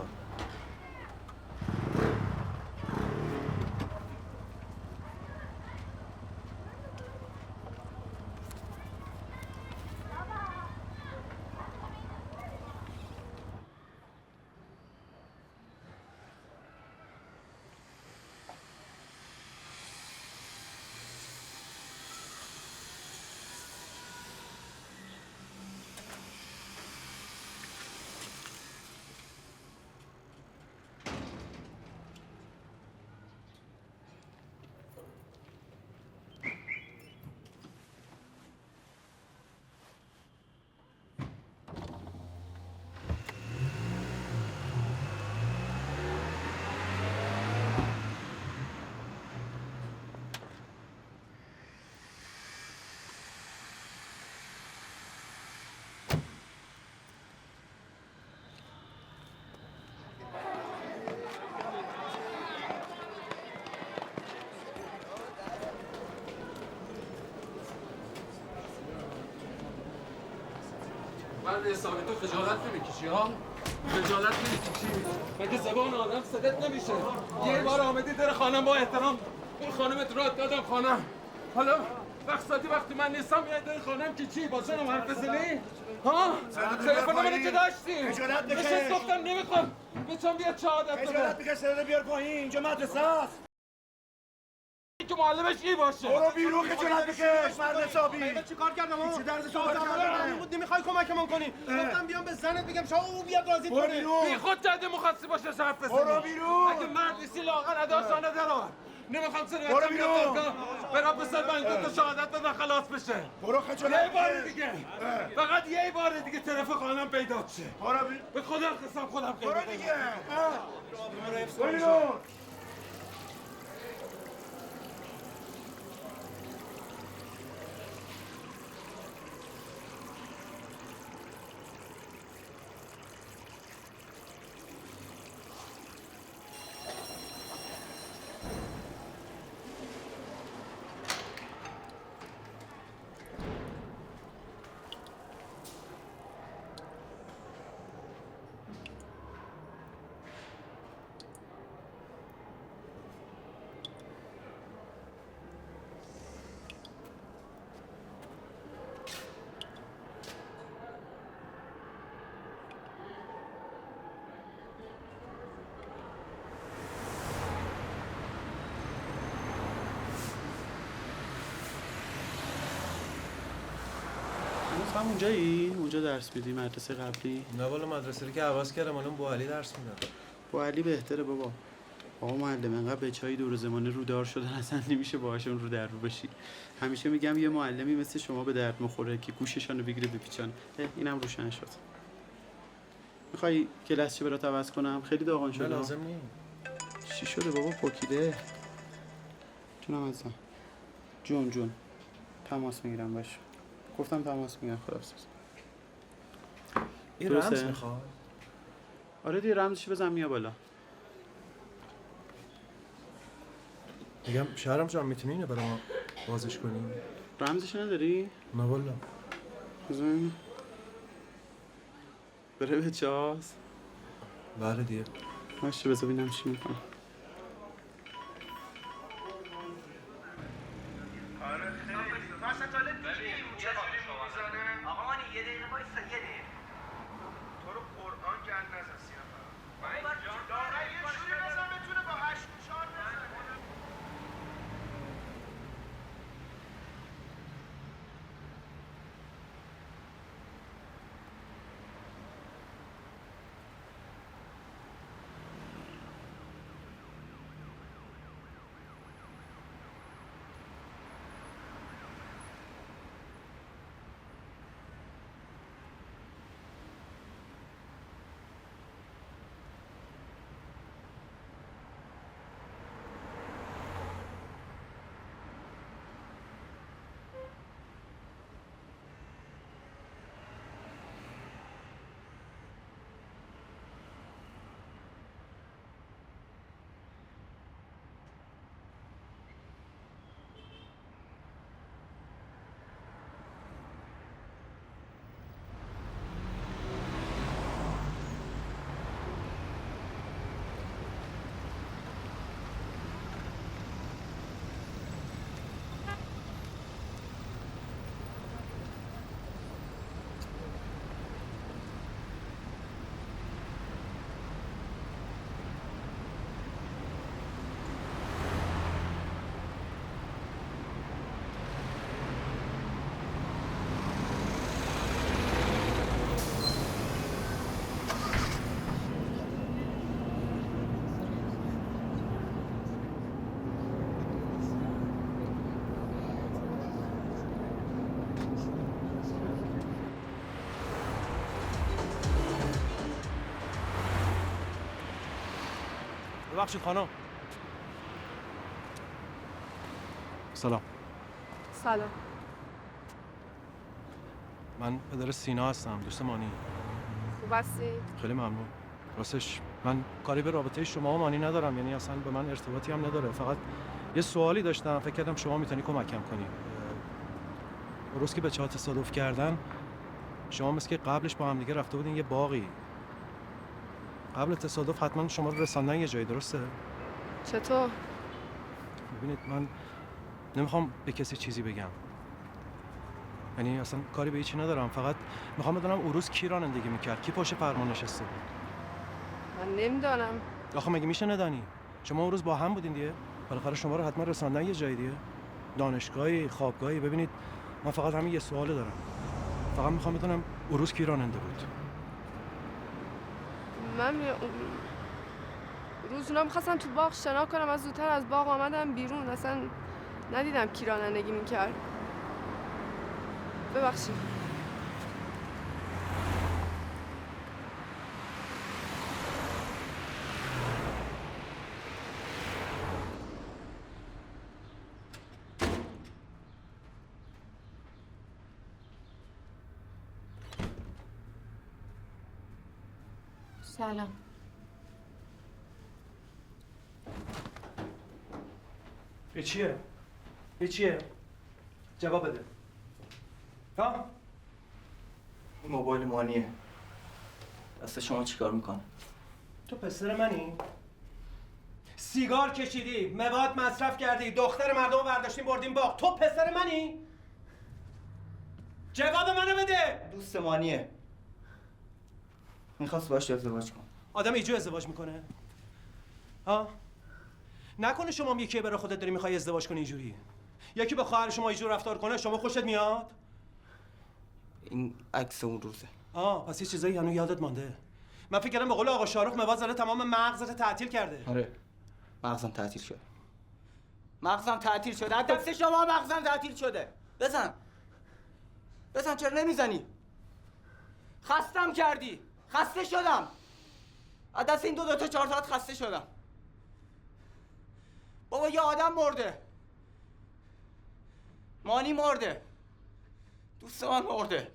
S4: من حسابی تو خجالت نمیکشی ها؟ خجالت نمیکشی؟ مگه زبان آدم صدت نمیشه؟ یه بار آمدی در خانم با احترام این خانمت راه دادم خانم. حالا وقتی من نیستم میاد در خانم که چی؟ با شنم حرف بزنی؟ ها؟ تلفن منو که داشتی؟
S21: خجالت بکش.
S4: بشست گفتم نمیخوام. بچم بیاد شهادت بده.
S21: خجالت بکش صدا بیار پایین اینجا مدرسه است.
S4: که معلمش ای باشه.
S21: برو بیرون خجالت بکش مرد حسابی.
S17: من چیکار کردم؟
S21: چه درد صحبت کردم؟
S17: بود نمیخوای کمکمون کنی. گفتم بیام به زنت بگم شاه او بیاد راضی
S21: برو
S17: کنه.
S21: بیرون.
S4: بی خود جده مخصص باشه حرف بزنی.
S21: برو بیرون.
S4: اگه مرد نیستی لاغر اداشانه درار. نمیخوام سر
S21: برو بیرون.
S4: برا پسر من دو تا شهادت بده خلاص بشه.
S21: برو خجالت.
S4: یه بار دیگه. فقط یه بار دیگه طرف خانم پیدا شه. به خدا قسم خودم خیلی.
S21: برو دیگه. برو بیرون.
S1: هم اونجایی؟ اونجا درس میدی مدرسه قبلی؟
S7: نه والا مدرسه رو که عوض کردم الان با علی درس میدم.
S1: با علی بهتره بابا. آقا معلم انقدر بچهای دور زمانه رودار شدن اصلا نمیشه باهاشون رو در رو بشی. همیشه میگم یه معلمی مثل شما به درد مخوره که گوششانو بگیره بپیچونه. اینم روشن شد. میخوای کلاس چه برات عوض کنم؟ خیلی داغون شده.
S7: لازم نیست.
S1: چی شده بابا پوکیده؟ جونم عزیزم. جون تماس میگیرم باش. گفتم تماس میگیرم خلاص.
S7: این رمز میخواد؟
S1: آره دیگه رمزش بزن میا بالا.
S7: میگم شهرام جان میتونی اینو برای ما بازش کنی؟
S1: رمزش نداری؟
S7: نه والا.
S1: بزن. بره به چاس.
S7: بله دیگه.
S1: باشه بذار ببینم چی میکنم.
S17: ببخشید خانم. سلام.
S10: سلام.
S17: من پدر سینا هستم، دوست مانی.
S10: خوب هستی؟
S17: خیلی ممنون. راستش من کاری به رابطه شما و مانی ندارم، یعنی اصلا به من ارتباطی هم نداره. فقط یه سوالی داشتم، فکر کردم شما میتونی کمکم کنی. روز که بچه‌ها تصادف کردن شما مثل که قبلش با هم دیگه رفته بودین یه باغی. قبل تصادف حتما شما رو رساندن یه جایی، درسته؟
S10: چطور؟
S17: ببینید من نمیخوام به کسی چیزی بگم، یعنی اصلا کاری به هیچی ندارم، فقط میخوام بدونم اون روز کی رانندگی میکرد، کی پشت فرمان نشسته بود.
S10: من نمیدانم.
S17: آخه مگه میشه ندانی؟ شما اون روز با هم بودین دیگه، بالاخره شما رو حتما رساندن یه جایی دیگه، دانشگاهی، خوابگاهی. ببینید من فقط همین یه سوال دارم، فقط میخوام بدونم اون روز کی راننده بود.
S10: من روز اونا میخواستم تو باغ شنا کنم، از زودتر از باغ آمدم بیرون، اصلا ندیدم کی رانندگی میکرد. ببخشید.
S14: سلام.
S17: به چیه؟ به چیه؟ جواب بده. ها؟
S20: این موبایل مانیه. دست شما چیکار میکنه؟
S17: تو پسر منی؟ سیگار کشیدی، مواد مصرف کردی، دختر مردم رو برداشتیم بردیم باغ. تو پسر منی؟ جواب منو بده.
S20: دوست مانیه. میخواست باش ازدواج کن.
S17: آدم ایجو ازدواج میکنه؟ ها؟ نکنه شما هم یکی برای خودت داری میخوای ازدواج کنی اینجوری؟ یکی به خواهر شما اینجور رفتار کنه شما خوشت میاد؟
S20: این عکس اون روزه.
S17: پس یه چیزایی هنوز یادت مانده. من فکر کردم به قول آقا شاهرخ مواد زده تمام مغزت تعطیل کرده.
S20: آره. مغزم تعطیل شده. مغزم تعطیل شده. از دست شما مغزم تعطیل شده. بزن. بزن، چرا نمیزنی؟ خستم کردی. خسته شدم. از دست این دو تا 4 ساعت خسته شدم. بابا یه آدم مرده. مانی مرده. دوست من مرده.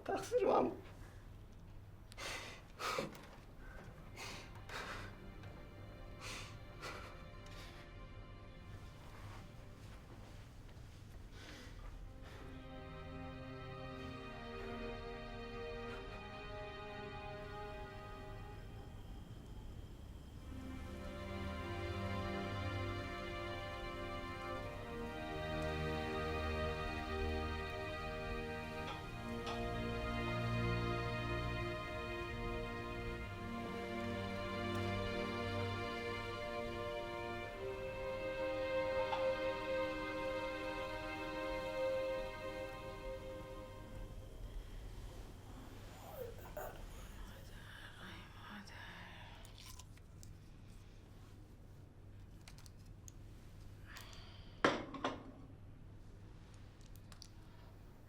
S20: تقصیر من بود.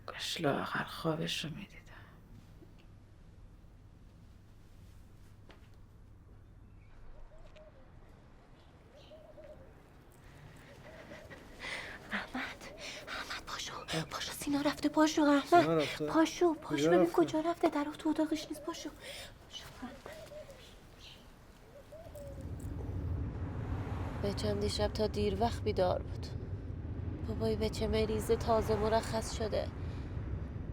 S14: کاش لااقل خوابش رو میدیدم.
S9: احمد پاشو سینا رفته. پاشو احمد، پاشو ببین کجا رفته. در تو اتاقش نیست. پاشو. بچم دیشب تا دیر وقت بیدار بود. بابای بچه مریضه، تازه مرخص شده.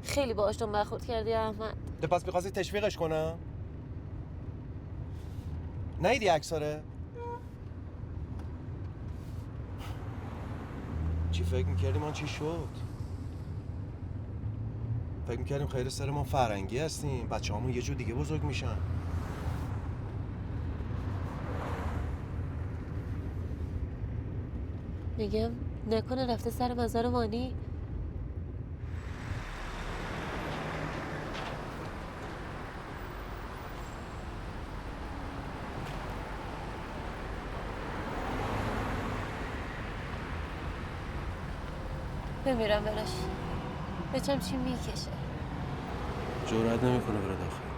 S9: خیلی باهاش برخورد کردی احمد.
S17: پس می‌خواستی تشویقش کنم؟ نیدی عکساره؟ چی فکر می‌کردیم ما چی شد؟ فکر می‌کردیم خیر سر ما فرنگی هستیم، بچه‌هامون یه جور دیگه بزرگ میشن.
S9: میگم نکنه رفته سر مزار مانی. بمیرم براش. بچم چی میکشه.
S17: جرئت نمیکنه بره داخل.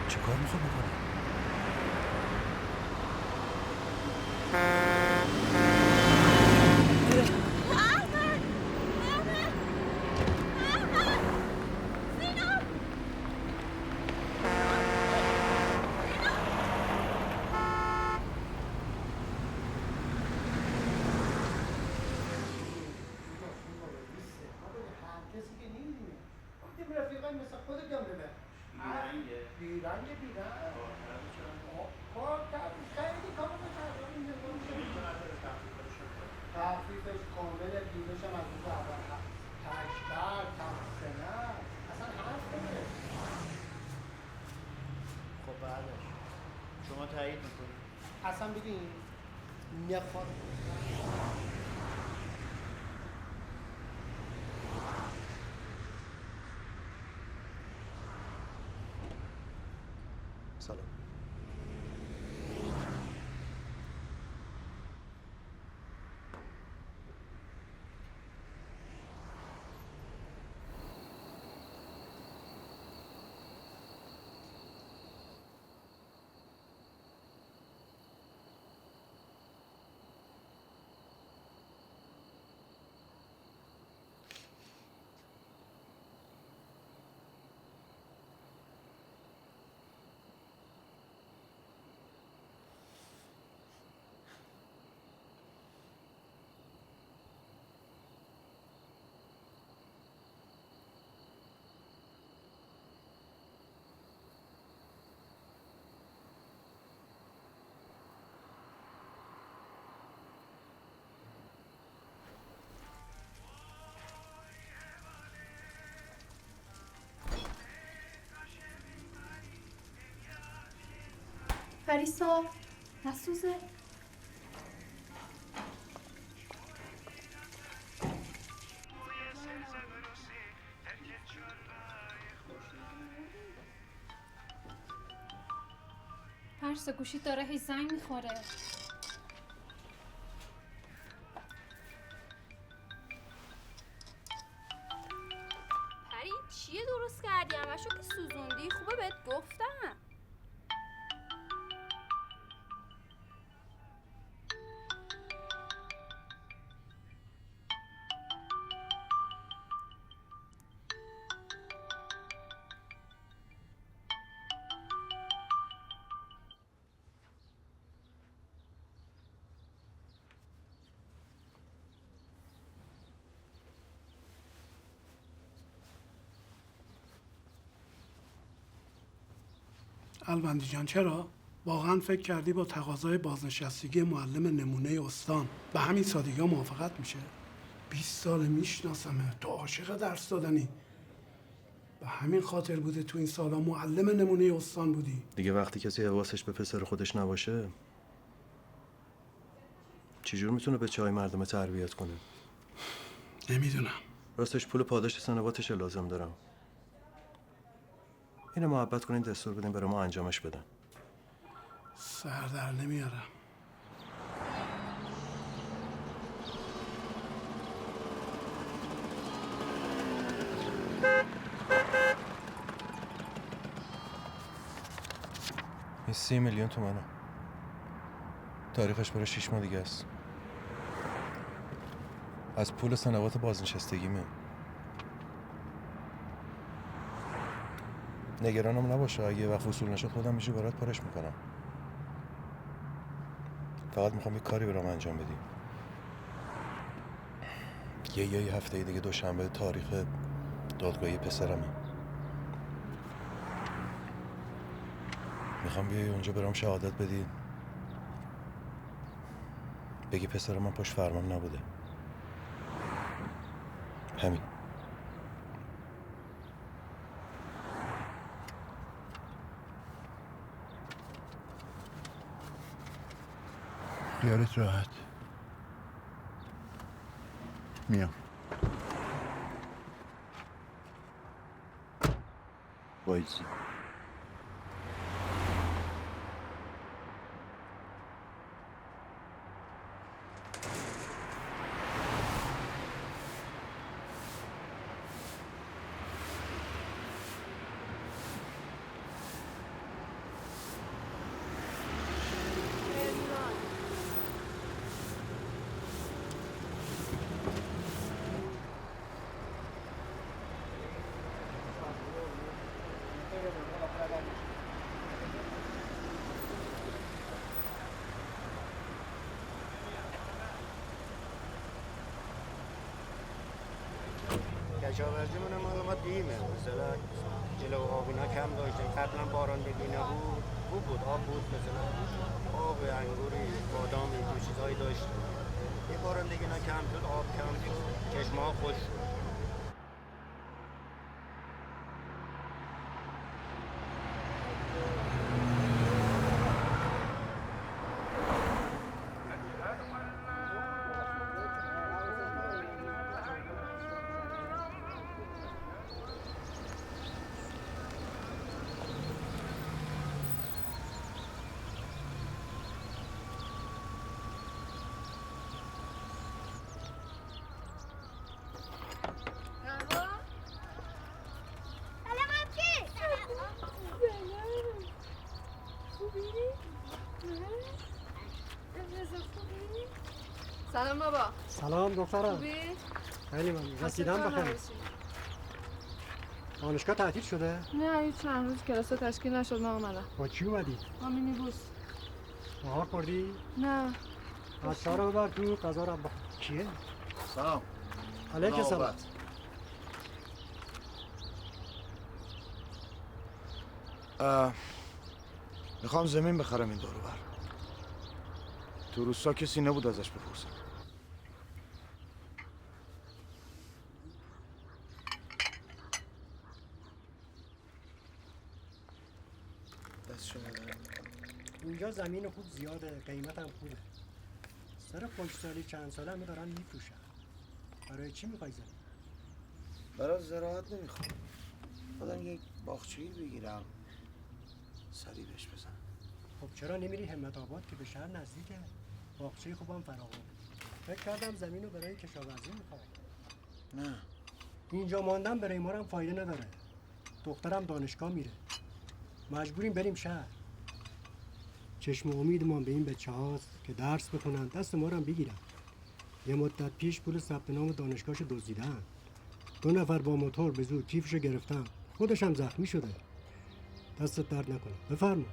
S7: چه کار میخواد بکنه؟
S21: شما تایید میکنید اصلا بگین نخواد
S7: سلام.
S18: پریسا نسوزه. پریسا گوشی داره هی زنگ میخوره.
S8: پری چیه درست کردی؟ همشو که سوزوندی. خوبه بهت گفتم.
S11: الوندی جان چرا؟ واقعا فکر کردی با تقاضای بازنشستگی معلم نمونه استان به همین سادگی موافقت میشه؟ 20 سال میشناسمه، تو عاشق درس دادنی. به همین خاطر بوده تو این سالا معلم نمونه استان بودی.
S7: دیگه وقتی کسی حواسش به پسر خودش نباشه چجور میتونه به چای مردم تربیت کنه؟
S11: نمیدونم.
S7: راستش پول پاداش سنواتش لازم دارم. اینو محبت کنین دستور بدین برای ما انجامش بدن.
S11: سر در نمیارم.
S7: این 30 میلیون تومنه. تاریخش برای 6 ماه دیگه است. از پول سنوات بازنشستگیمه. نگرانم نباشه، اگه وقت وصول نشد خودم میشه برات پارش میکنم. فقط میخوام یه کاری برام انجام بدی. یه هفته دیگه دوشنبه تاریخ دادگاهی پسرمه. میخوام بیای اونجا برام شهادت بدی، بگی پسر من پشت فرمان نبوده. همین.
S21: خیالت راحت. میام. وایسی.
S13: کشاورزی من مال ما دیمه مثلا جلو آب اینا کم داشتیم قبلا بارندگی نبود خوب بود آب بود مثلا آب انگوری بادام این چیزایی داشت یه بارندگی اینا کم شد آب کم شد چشمه ها خوش شد
S10: سلام بابا.
S15: سلام دخترم.
S10: خوبی؟
S15: خیلی ممنون. رسیدم بخیر. دانشگاه تعطیل شده؟
S10: نه هیچ چند روز کلاس تشکیل نشد من اومدم.
S15: با کی اومدی؟
S10: با مینیبوس.
S15: نهار خوردی؟
S10: نه.
S15: بچه‌ها رو ببر تو غذا رو بخور. کیه؟
S21: سلام.
S15: علیک سلام.
S21: میخوام زمین بخرم این دور و بر. تو روستا کسی نبود ازش بپرسم.
S15: دست شما دارم. اینجا زمین خوب زیاده، قیمت هم خوبه. سر خشکسالی چند ساله همه دارن میفروشن. برای چی میخوای زمین؟
S21: برای زراعت نمیخوام. خودم یک باغچه‌ای بگیرم. سری بهش بزنم.
S15: خب چرا نمیری همت آباد که به شهر نزدیکه؟ باغچه خوبم فراغون. فکر کردم زمین رو برای کشاورزی میخوای.
S21: نه.
S15: اینجا ماندن برای ما هم فایده نداره. دخترم دانشگاه میره. مجبوریم بریم شهر. چشم امیدمان به این بچه‌هاست که درس بخونن دست ما رو هم بگیرن. یه مدت پیش پول ثبت نام دانشگاهشو دزدیدن. 2 نفر با موتور به زور کیفشو گرفتن. خودش هم زخمی شده. دستت درد نکنه. بفرما.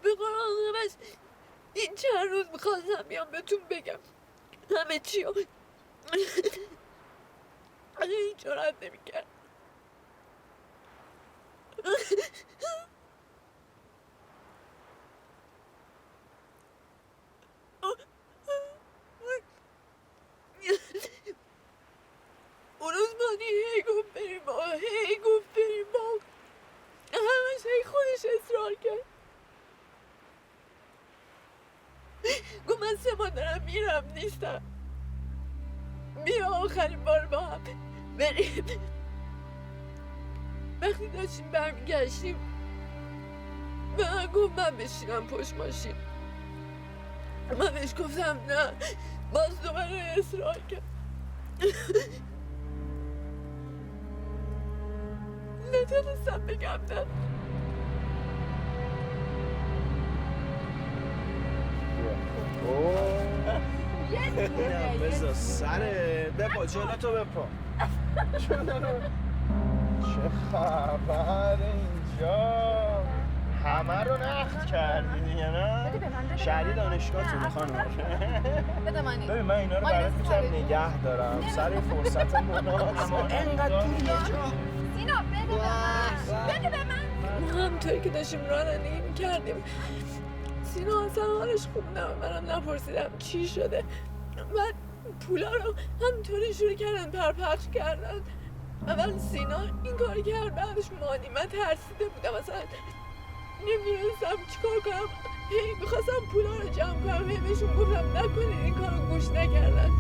S5: به قرآن همش این چند روز میخواستم بیام بهتون بگم همه چی رو این جرأت نمیکرد. اون روز مانی هی گفت بریم با هی گفت بریم با همش هی خودش اصرار کرد. گفت من 3 ماه دارم میرم نیستم، بیا آخرین بار با هم بریم. وقتی داشتیم برمیگشتیم به من گفت من بشینم پشت ماشین. من بهش گفتم نه، باز دوباره اصرار کرد. نتونستم بگم نه.
S21: بذار سره بپا جلوتو بپا. چه خبر اینجا؟
S13: همه رو نقد کردی دیگه نه؟
S14: بده به من، بده
S13: شهری دانشگاهتونه خانم.
S14: بده منی.
S13: ببین من اینا رو برات میذارم نگه دارم سر فرصت مناسب. اما انقدر پول یه جا.
S5: سینا بده به من. بده به من.
S3: ما همطوری که داشتیم رانندگی میکردیم سینا اصلا حالش خوب نبود. منم نپرسیدم چی شده. بعد پولا رو همطوری شروع کردن پرپخش کردن. اول سینا این کاری کرد، بعدش مانی. من ترسیده بودم اصلا نمیدونستم چیکار کنم. هی میخواستم پولا رو جمع کنم، هی بهشون گفتم نکنین این کارو، گوش نکردن.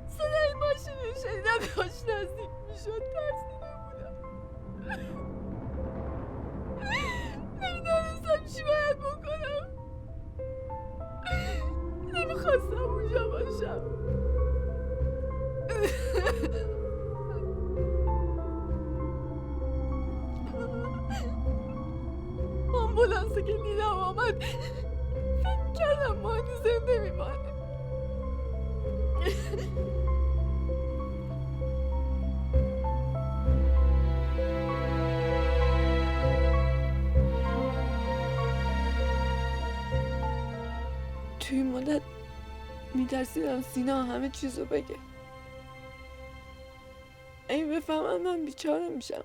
S3: صدای ماشین رو شنیدم داشت نزدیک میشد. ترسیده بودم. نمیدانستم چی باید بکنم. نمیخواستم اونجا باشم. آمبولانسه که دیدم آمد فکر کردم مانی زنده میمانه. توی این مدت میترسیدم سینا همه چیزو بگه. این بفهمم من بیچاره میشم،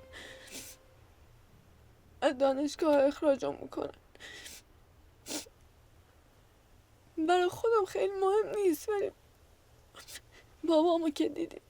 S3: از دانشگاه اخراجم میکنن. برای خودم خیلی مهم نیست ولی بابامو که دیدیم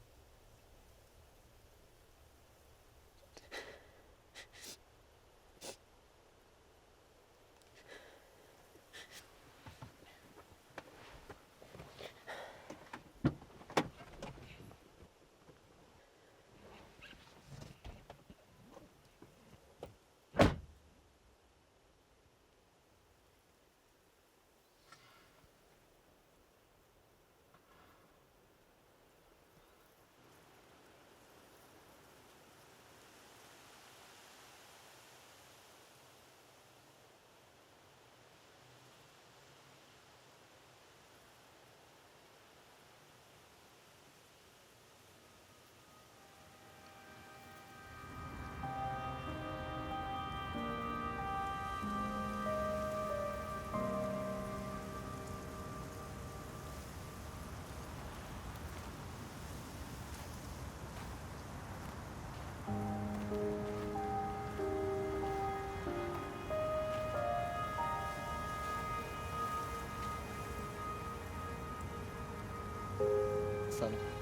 S16: سلام.